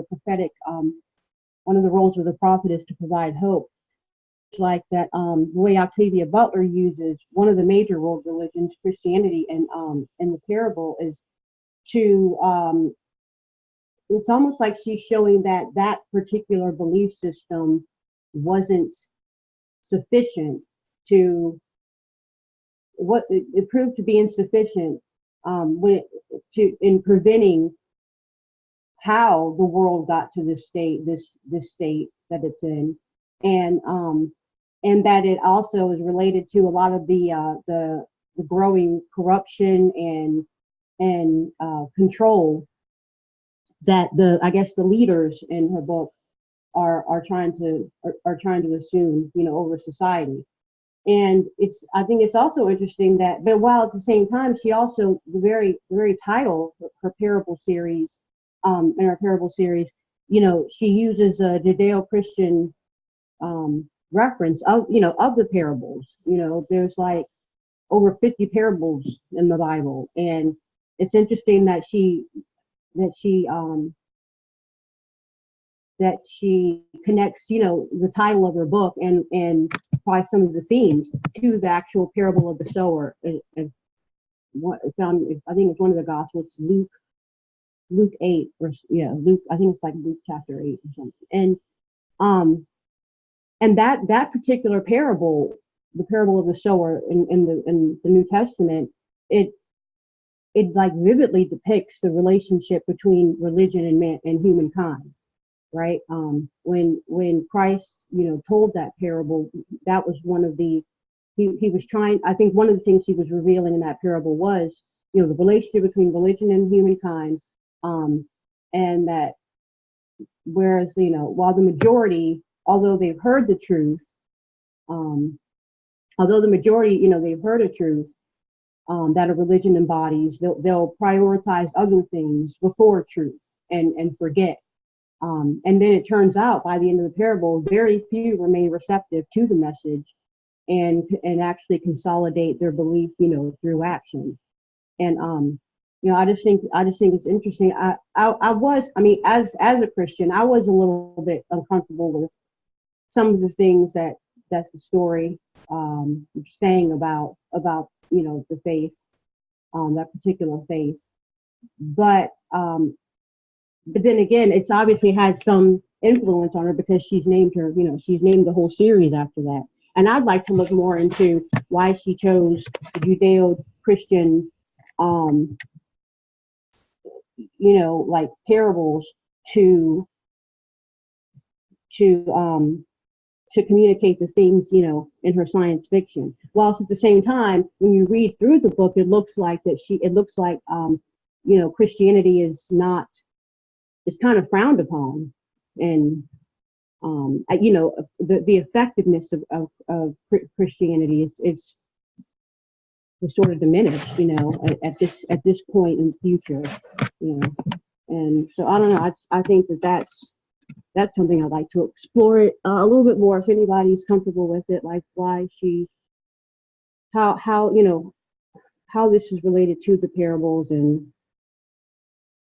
prophetic, one of the roles of the prophet is to provide hope. It's like that, the way Octavia Butler uses one of the major world religions, Christianity, and in the parable is to, it's almost like she's showing that particular belief system wasn't sufficient to. What it proved to be insufficient in preventing how the world got to this state that it's in, and that it also is related to a lot of the growing corruption and control that the leaders in her book are trying to assume, over society. And I think it's also interesting that, but while at the same time, she also, the very title of her parable series, in her parable series, she uses a Judeo-Christian reference of the parables. There's like over 50 parables in the Bible, and it's interesting that she connects, the title of her book and probably some of the themes to the actual parable of the sower. And what found, I think it's one of the Gospels, Luke 8, Luke. I think it's like Luke chapter 8 or something. And that particular parable the parable of the sower in the New Testament, it like vividly depicts the relationship between religion and man and humankind, right? When Christ, told that parable, that was one of the, he was trying, I think one of the things he was revealing in that parable was, the relationship between religion and humankind, and that whereas, while the majority, although they've heard the truth, they've heard a truth that a religion embodies, they'll prioritize other things before truth and forget. And then it turns out by the end of the parable, very few remain receptive to the message and actually consolidate their belief, through action. And I just think it's interesting. As a Christian, I was a little bit uncomfortable with some of the things that's the story saying about the faith, that particular faith. But then again, it's obviously had some influence on her because she's named the whole series after that. And I'd like to look more into why she chose the Judeo-Christian, like parables to communicate the themes, in her science fiction. Whilst at the same time, when you read through the book, it looks like Christianity is kind of frowned upon, and the effectiveness of Christianity is sort of diminished, at this point in the future, and so I don't know. I think that's something I'd like to explore a little bit more if anybody's comfortable with it, like why how this is related to the parables, and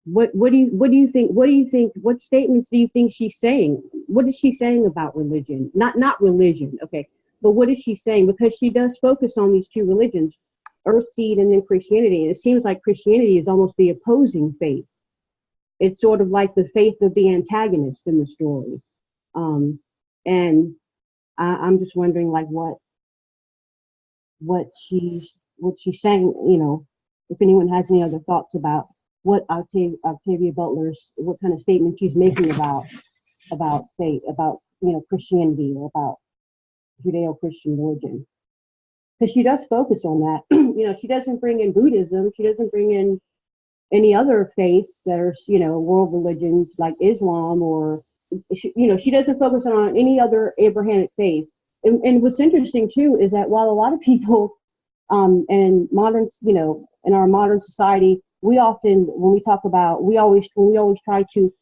what do you think? What statements do you think she's saying? What is she saying about religion? Not religion, okay, but what is she saying? Because she does focus on these two religions, Earthseed and then Christianity. And it seems like Christianity is almost the opposing faith. It's sort of like the faith of the antagonist in the story. And I'm just wondering, like, what she's saying, if anyone has any other thoughts about what Octavia Butler's, what kind of statement she's making about faith, about, Christianity, or about Judeo-Christian religion. Because she does focus on that. She doesn't bring in Buddhism. She doesn't bring in any other faiths that are, world religions like Islam, or, she doesn't focus on any other Abrahamic faith. And what's interesting too is that while a lot of people, in modern, in our modern society, we often, when we talk about, we always try to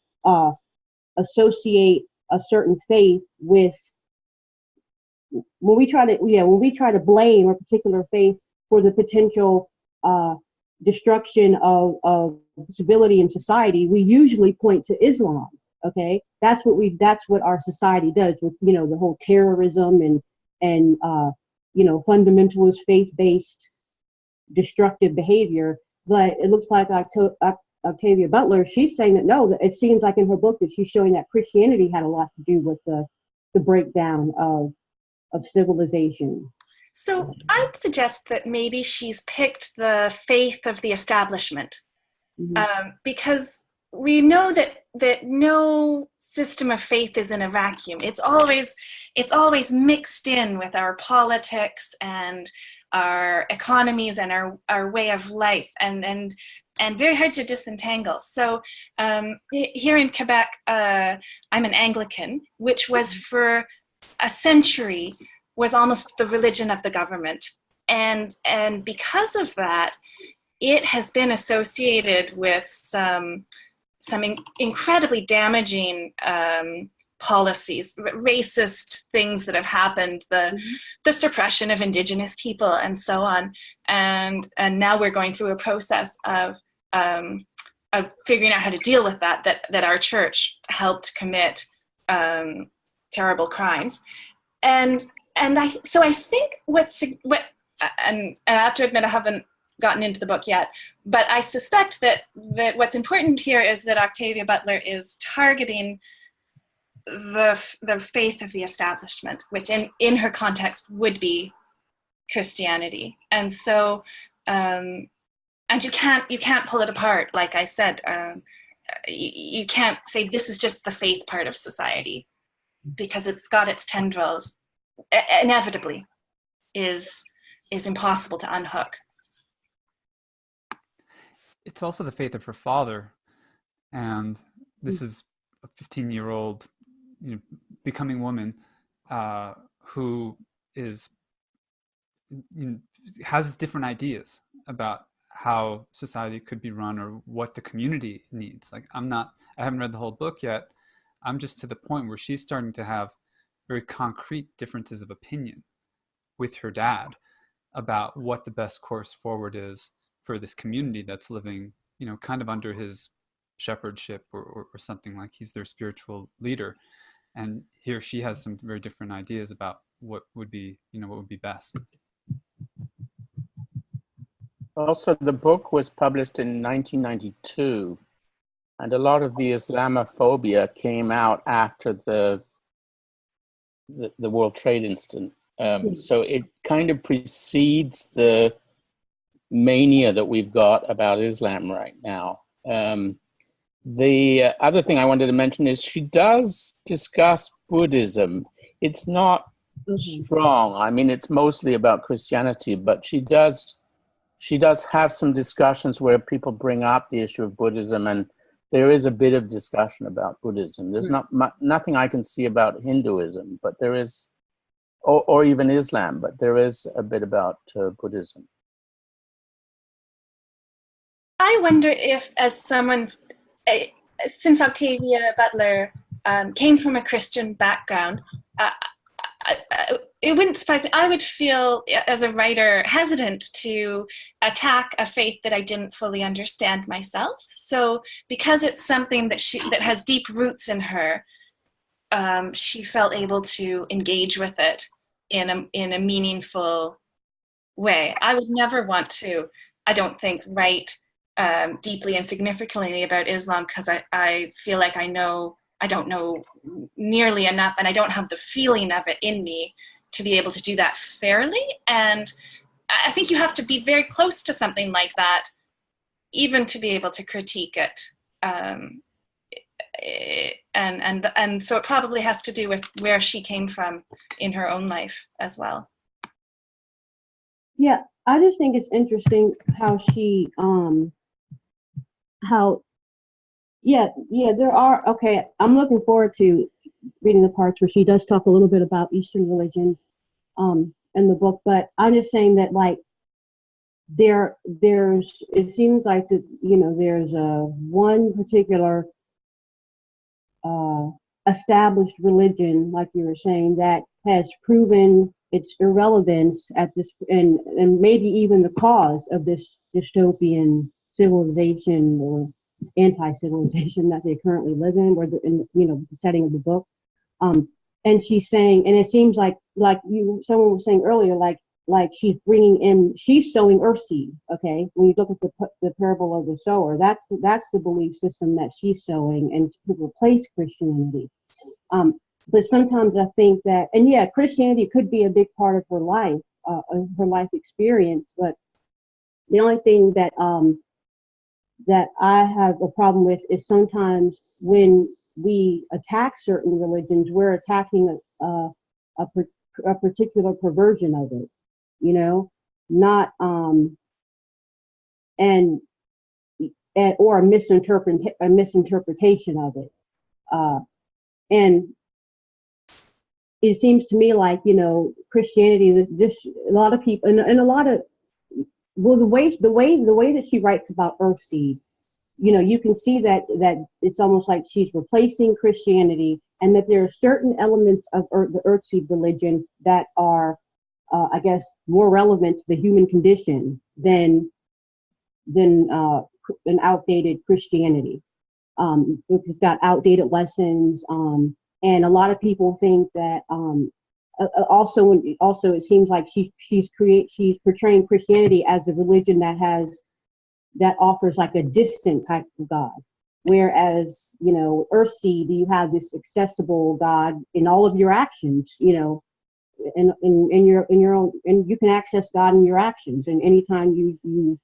associate a certain faith with, when we try to blame a particular faith for the potential destruction of civility in society, we usually point to Islam. Okay, that's what our society does with, the whole terrorism and fundamentalist faith-based destructive behavior. But it looks like Octavia Butler, she's saying that no, that it seems like in her book that she's showing that Christianity had a lot to do with the breakdown of civilization. So I'd suggest that maybe she's picked the faith of the establishment, because we know that no system of faith is in a vacuum. It's always mixed in with our politics and our economies and our way of life, and very hard to disentangle. So here in Quebec, I'm an Anglican, which was for a century was almost the religion of the government. And because of that, it has been associated with some incredibly damaging policies, racist things that have happened, the suppression of Indigenous people and so on. And now we're going through a process of figuring out how to deal with that our church helped commit terrible crimes. And I think and I have to admit I haven't gotten into the book yet, but I suspect that what's important here is that Octavia Butler is targeting the faith of the establishment, which in her context would be Christianity. And so, and you can't pull it apart. Like I said, you can't say this is just the faith part of society, because it's got its tendrils, inevitably is impossible to unhook. It's also the faith of her father, and this is a 15-year-old, becoming woman who is, has different ideas about how society could be run or what the community needs. Like I haven't read the whole book yet. I'm just to the point where she's starting to have very concrete differences of opinion with her dad about what the best course forward is for this community that's living, kind of under his shepherdship or something, like he's their spiritual leader. And here she has some very different ideas about what would be, what would be best. Also, the book was published in 1992, and a lot of the Islamophobia came out after the World Trade incident. So it kind of precedes the mania that we've got about Islam right now. The other thing I wanted to mention is she does discuss Buddhism. It's not strong. I mean, it's mostly about Christianity, but she does have some discussions where people bring up the issue of Buddhism, and there is a bit of discussion about Buddhism. There's nothing I can see about Hinduism, but there is, or even Islam, but there is a bit about Buddhism. I wonder if, as someone, since Octavia Butler came from a Christian background, it wouldn't surprise me. I would feel, as a writer, hesitant to attack a faith that I didn't fully understand myself. So, because it's something that has deep roots in her, she felt able to engage with it in a meaningful way. I would never want to, I don't think, write deeply and significantly about Islam, because I feel like I don't know nearly enough, and I don't have the feeling of it in me to be able to do that fairly. And I think you have to be very close to something like that, even to be able to critique it. And so it probably has to do with where she came from in her own life as well. Yeah, I just think it's interesting how she, there are, okay, I'm looking forward to reading the parts where she does talk a little bit about Eastern religion in the book, but I'm just saying that, like, there's, it seems like that, there's one particular established religion, like you were saying, that has proven its irrelevance at this, and maybe even the cause of this dystopian civilization or anti-civilization that they currently live in, or in the setting of the book. And she's saying, and it seems like someone was saying earlier, like she's sowing earthseed. Okay, when you look at the parable of the sower, that's the belief system that she's sowing, and to replace Christianity. But sometimes I think that, and yeah, Christianity could be a big part of her life experience. But the only thing that that I have a problem with is sometimes when we attack certain religions, we're attacking a particular perversion of it, not or a misinterpretation of it, and it seems to me like Christianity, a lot of people and a lot of, well, the way that she writes about earthseed, you can see that it's almost like she's replacing Christianity, and that there are certain elements of the earthseed religion that are, I guess, more relevant to the human condition than an outdated Christianity. It's got outdated lessons, and a lot of people think that. Also, it seems like she's portraying Christianity as a religion that offers like a distant type of God, whereas Earthseed, you have this accessible God in all of your actions, in your own, and you can access God in your actions. And anytime you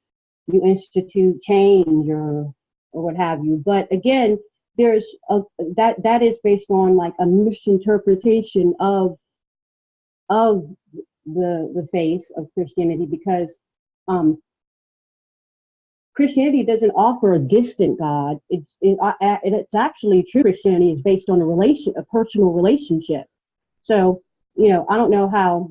institute change or what have you. But again, there's that is based on like a misinterpretation of the faith of Christianity, because Christianity doesn't offer a distant God. It's actually true. Christianity is based on a personal relationship. So, I don't know how,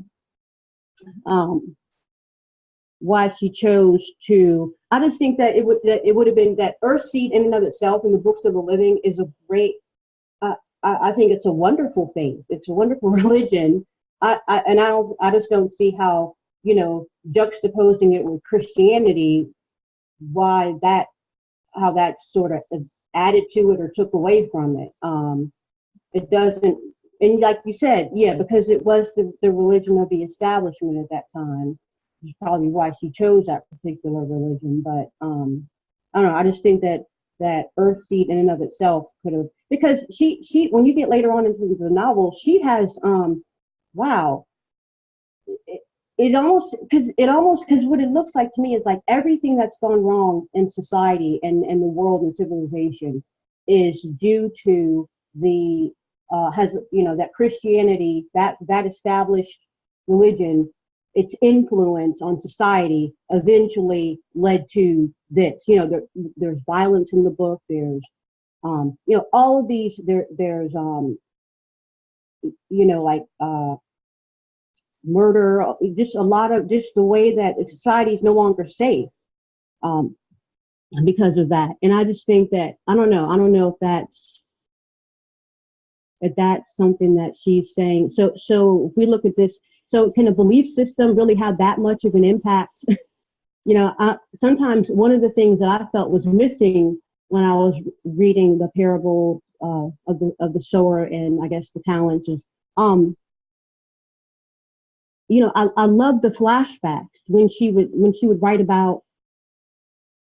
why she chose to. I just think that it would have been that Earthseed in and of itself in the Books of the Living is a great. I think it's a wonderful faith. It's a wonderful religion. I just don't see how, juxtaposing it with Christianity, how that sort of added to it or took away from it. It doesn't, and like you said, yeah, because it was the religion of the establishment at that time, which is probably why she chose that particular religion. But I don't know. I just think that Earthseed in and of itself could have, because she when you get later on into the novel, she has wow. It almost because what it looks like to me is like everything that's gone wrong in society and the world and civilization is due to the that Christianity, that established religion, its influence on society eventually led to this. There's violence in the book. There's all of these. There's murder, just a lot of just the way that society is no longer safe because of that. And I just think that I don't know if that's something that she's saying. So if we look at this, so can a belief system really have that much of an impact? Sometimes one of the things that I felt was missing when I was reading the parable of the sower and I guess the talents is I love the flashbacks when she would write about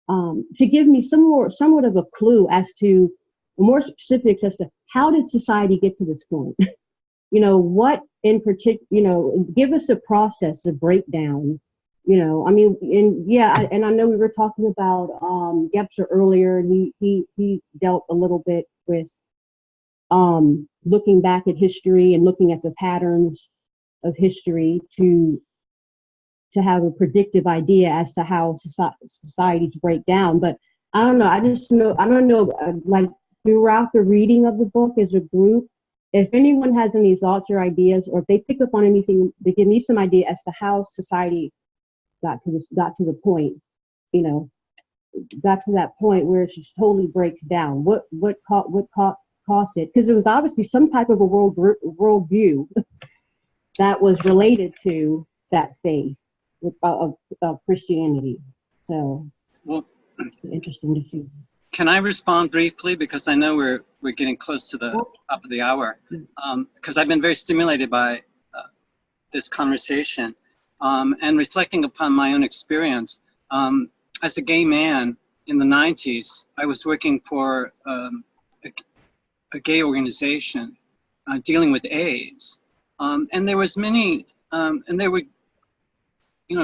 to give me somewhat of a clue as to more specifics as to how did society get to this point. What in particular, give us a process, a breakdown. And I know we were talking about Gebser earlier, and he dealt a little bit with looking back at history and looking at the patterns of history to have a predictive idea as to how societies break down. But I don't know, like throughout the reading of the book as a group, if anyone has any thoughts or ideas, or if they pick up on anything, they give me some idea as to how society got to the point, got to that point where it just totally breaks down. What caused it? Because there was obviously some type of a worldview that was related to that faith of Christianity. So, well, interesting to see. Can I respond briefly, because I know we're getting close to the top of the hour, because I've been very stimulated by this conversation and reflecting upon my own experience. As a gay man in the 90s, I was working for a gay organization dealing with AIDS. And there was many, and there were,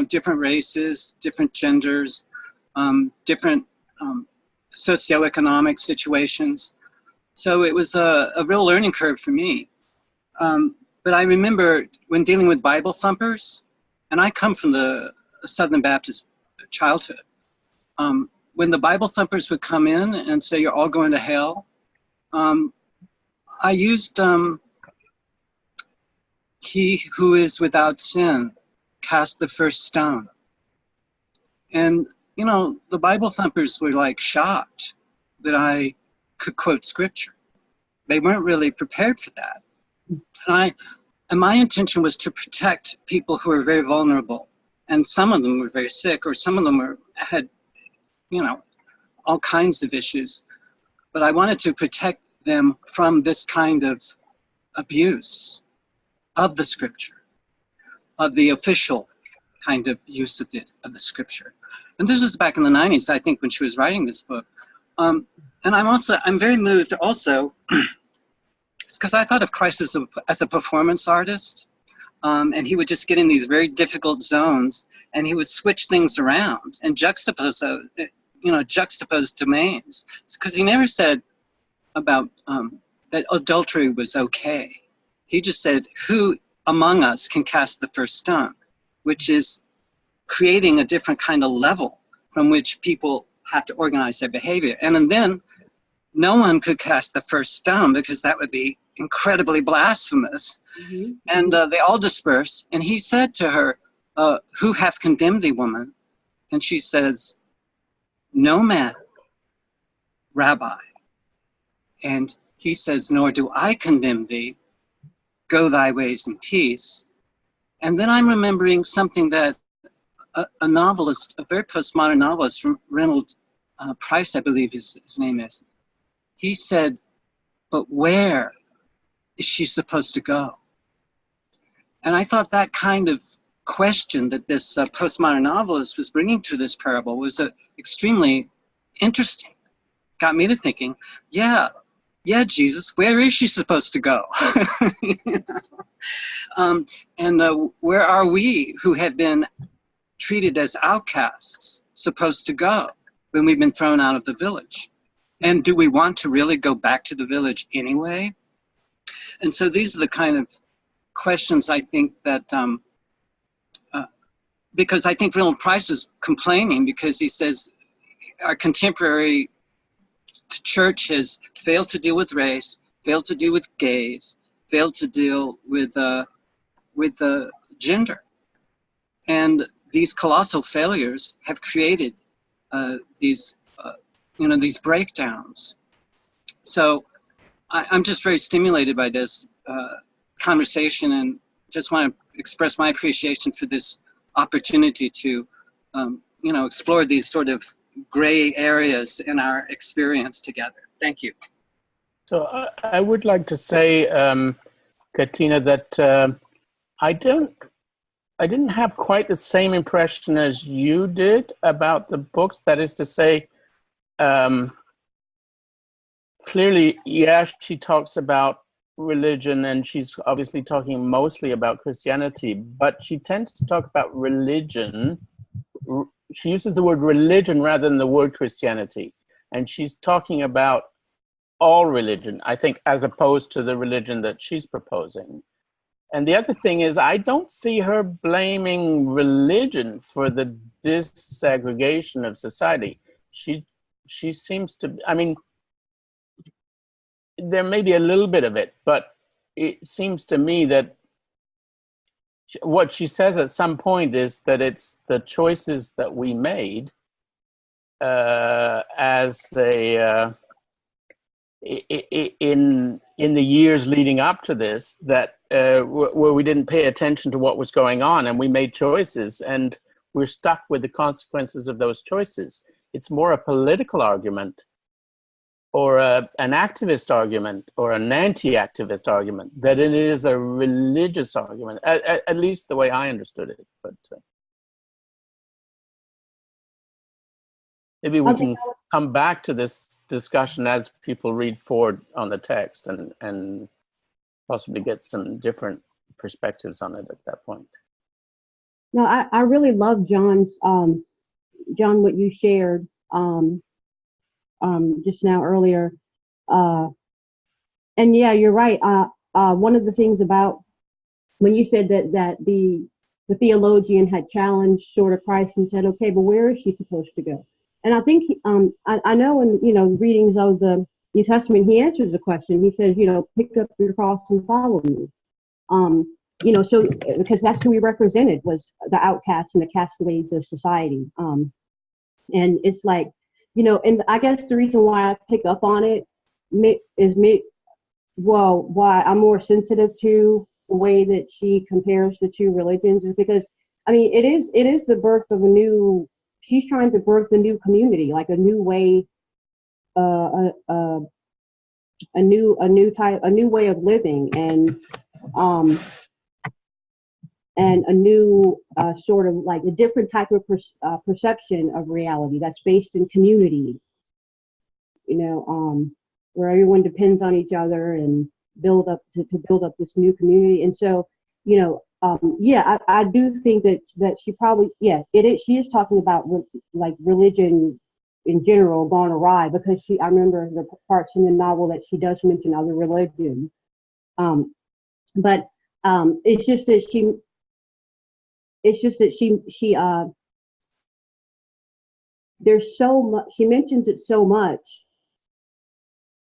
different races, different genders, different socioeconomic situations. So it was a real learning curve for me. But I remember when dealing with Bible thumpers, and I come from the Southern Baptist childhood, when the Bible thumpers would come in and say, "You're all going to hell," I used "He who is without sin, cast the first stone." And, the Bible thumpers were like shocked that I could quote scripture. They weren't really prepared for that. And my intention was to protect people who were very vulnerable. And some of them were very sick, or some of them had, all kinds of issues. But I wanted to protect them from this kind of abuse of the scripture, of the official kind of use of the scripture. And this was back in the 90s, I think, when she was writing this book. And I'm very moved also, because I thought of Christ as a performance artist. and he would just get in these very difficult zones, and he would switch things around and juxtapose domains. Because he never said about that adultery was okay. He just said, who among us can cast the first stone, which is creating a different kind of level from which people have to organize their behavior. And then no one could cast the first stone because that would be incredibly blasphemous. Mm-hmm. And they all disperse. And he said to her, who hath condemned thee, woman? And she says, no man, Rabbi. And he says, nor do I condemn thee. Go thy ways in peace. And then I'm remembering something that a novelist, a very postmodern novelist, Reynold Price, I believe his name is, he said, but where is she supposed to go? And I thought that kind of question that this postmodern novelist was bringing to this parable was extremely interesting. Got me to thinking, yeah, Jesus, where is she supposed to go? And where are we who have been treated as outcasts supposed to go when we've been thrown out of the village? And do we want to really go back to the village anyway? And so these are the kind of questions I think that, because I think Reynold Price is complaining because he says our contemporary church has failed to deal with race, failed to deal with gays, failed to deal with gender. And these colossal failures have created these breakdowns. So I'm just very stimulated by this conversation, and just want to express my appreciation for this opportunity to, explore these sort of gray areas in our experience together. Thank you. So I would like to say, Katina, that I didn't have quite the same impression as you did about the books. That is to say, clearly, yeah, she talks about religion, and she's obviously talking mostly about Christianity, but she tends to talk about religion. She uses the word religion rather than the word Christianity. And she's talking about all religion, I think, as opposed to the religion that she's proposing. And the other thing is, I don't see her blaming religion for the disaggregation of society. She seems to, I mean, there may be a little bit of it, but it seems to me that what she says at some point is that it's the choices that we made as a in the years leading up to this, that where we didn't pay attention to what was going on, and we made choices, and we're stuck with the consequences of those choices. It's more a political argument, or an activist argument, or an anti-activist argument, that it is a religious argument, at least the way I understood it. But maybe we can come back to this discussion as people read forward on the text, and possibly get some different perspectives on it at that point. No, I really love John's, John, what you shared just now earlier. And yeah, you're right. One of the things about when you said that the theologian had challenged sort of Christ and said, okay, but where is she supposed to go? And I think I know in readings of the New Testament, he answers the question. He says, pick up your cross and follow me. So because that's who he represented, was the outcasts and the castaways of society. And it's like, and I guess the reason why I pick up on it is why I'm more sensitive to the way that she compares the two religions is because, I mean, it is the birth of she's trying to birth a new community, like a new way, a new way of living, and a new sort of like a different type of perception of reality that's based in community, where everyone depends on each other and build up this new community. And so, yeah, I do think that she probably, yeah, it is. She is talking about like religion in general gone awry, because I remember the parts in the novel that she does mention other religions. But it's just that she there's so much, she mentions it so much,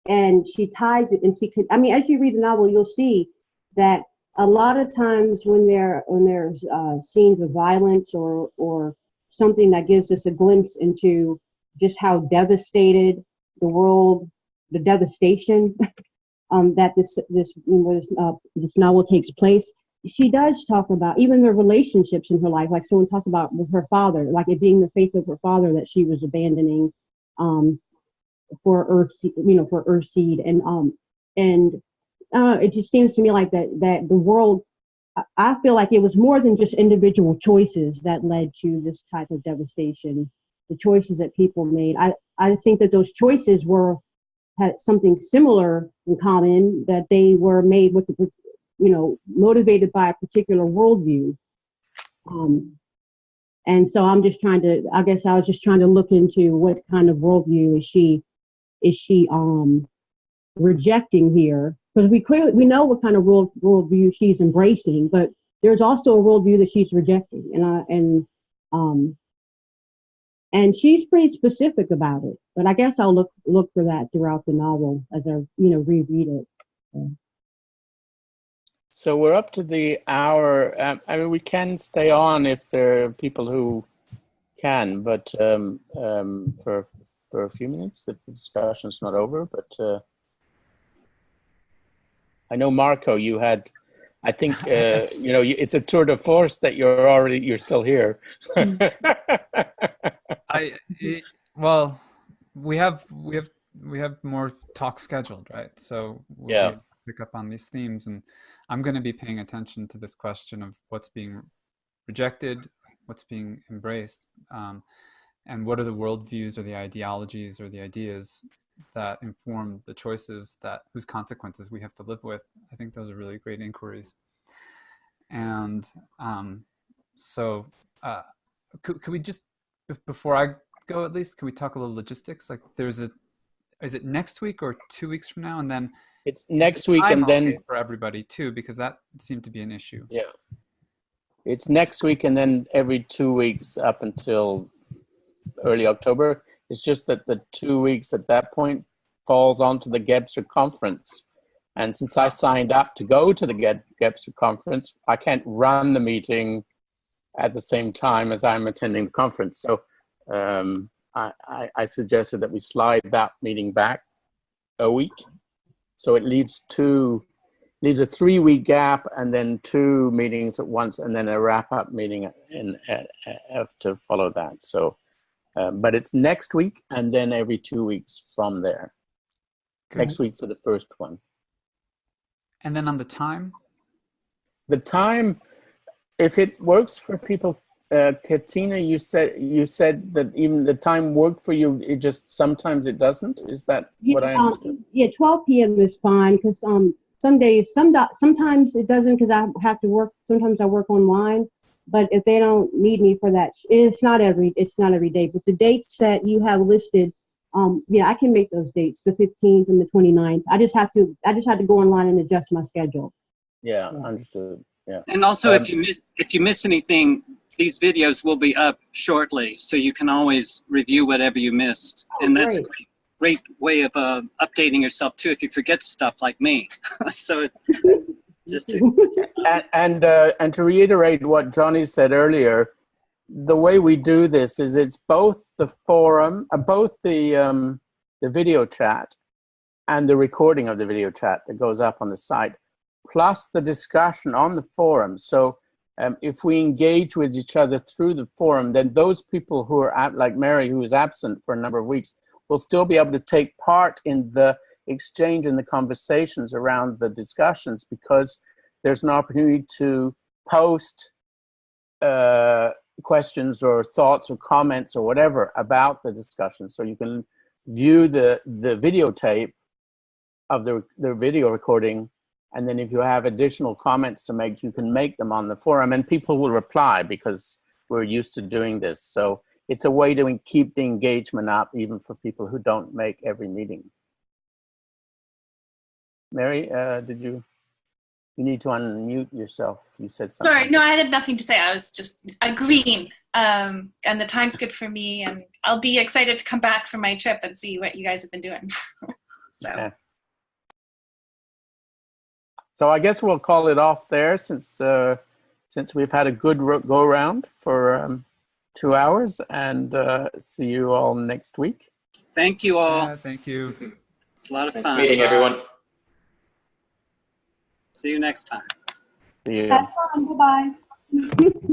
and she ties it, and she could, I mean, as you read the novel, you'll see that a lot of times when there's scenes of violence or something that gives us a glimpse into just how devastated the world, the devastation that this novel takes place, she does talk about even the relationships in her life. Like someone talked about with her father, like it being the faith of her father that she was abandoning for Earthseed, and it just seems to me like that the world, I feel like it was more than just individual choices that led to this type of devastation. The choices that people made, I think that those choices had something similar in common, that they were made with, motivated by a particular worldview. And so I was just trying to look into what kind of worldview is she rejecting here, because we know what kind of worldview she's embracing, but there's also a worldview that she's rejecting, and she's pretty specific about it. But I guess I'll look for that throughout the novel as I reread it. So we're up to the hour. I mean, we can stay on if there are people who can, but for a few minutes, if the discussion's not over. But I know, Marco, you had, I think, Yes. it's a tour de force that you're still here. Well, we have more talks scheduled, right? So we'll pick up on these themes, and I'm going to be paying attention to this question of what's being rejected, what's being embraced, and what are the worldviews or the ideologies or the ideas that inform the choices whose consequences we have to live with. I think those are really great inquiries. And so could we just, before I go, at least, can we talk a little logistics? Like is it next week or 2 weeks from now? And then it's next week, and then for everybody too, because that seemed to be an issue. Yeah, it's next week, and then every 2 weeks up until early October. It's just that the 2 weeks at that point falls onto the Gebser conference. And since I signed up to go to the Gebser conference, I can't run the meeting at the same time as I'm attending the conference. So I suggested that we slide that meeting back a week. So it leaves a 3 week gap, and then 2 meetings at once, and then a wrap up meeting to follow that. So, but it's next week, and then every 2 weeks from there. Good. Next week for the first one. And then on the time? The time, if it works for people, Katina, you said that even the time worked for you, it just sometimes it doesn't. Is that what I understood? Yeah, 12 p.m. is fine, because some days, sometimes it doesn't, because I have to work. Sometimes I work online, but if they don't need me for that, it's not every day. But the dates that you have listed, I can make those dates, the 15th and the 29th. I just have to go online and adjust my schedule. Yeah, understood. Yeah. And also, if you miss anything, these videos will be up shortly, so you can always review whatever you missed. Oh, and that's great. a great way of updating yourself too, if you forget stuff like me. So just to and to reiterate what Johnny said earlier, the way we do this is it's both the forum, both the video chat and the recording of the video chat that goes up on the site, plus the discussion on the forum. So if we engage with each other through the forum, then those people who are like Mary, who is absent for a number of weeks, will still be able to take part in the exchange and the conversations around the discussions, because there's an opportunity to post questions or thoughts or comments or whatever about the discussion. So you can view the videotape of the video recording And then if you have additional comments to make, you can make them on the forum, and people will reply because we're used to doing this. So it's a way to keep the engagement up, even for people who don't make every meeting. Mary, you need to unmute yourself. You said something. Sorry, no, I had nothing to say. I was just agreeing. And the time's good for me, and I'll be excited to come back from my trip and see what you guys have been doing. So. Yeah. So I guess we'll call it off there, since we've had a good go round for 2 hours, and see you all next week. Thank you all. Yeah, thank you. It's a lot of Nice fun. meeting everyone. See you next time. See you. Have fun. Bye-bye.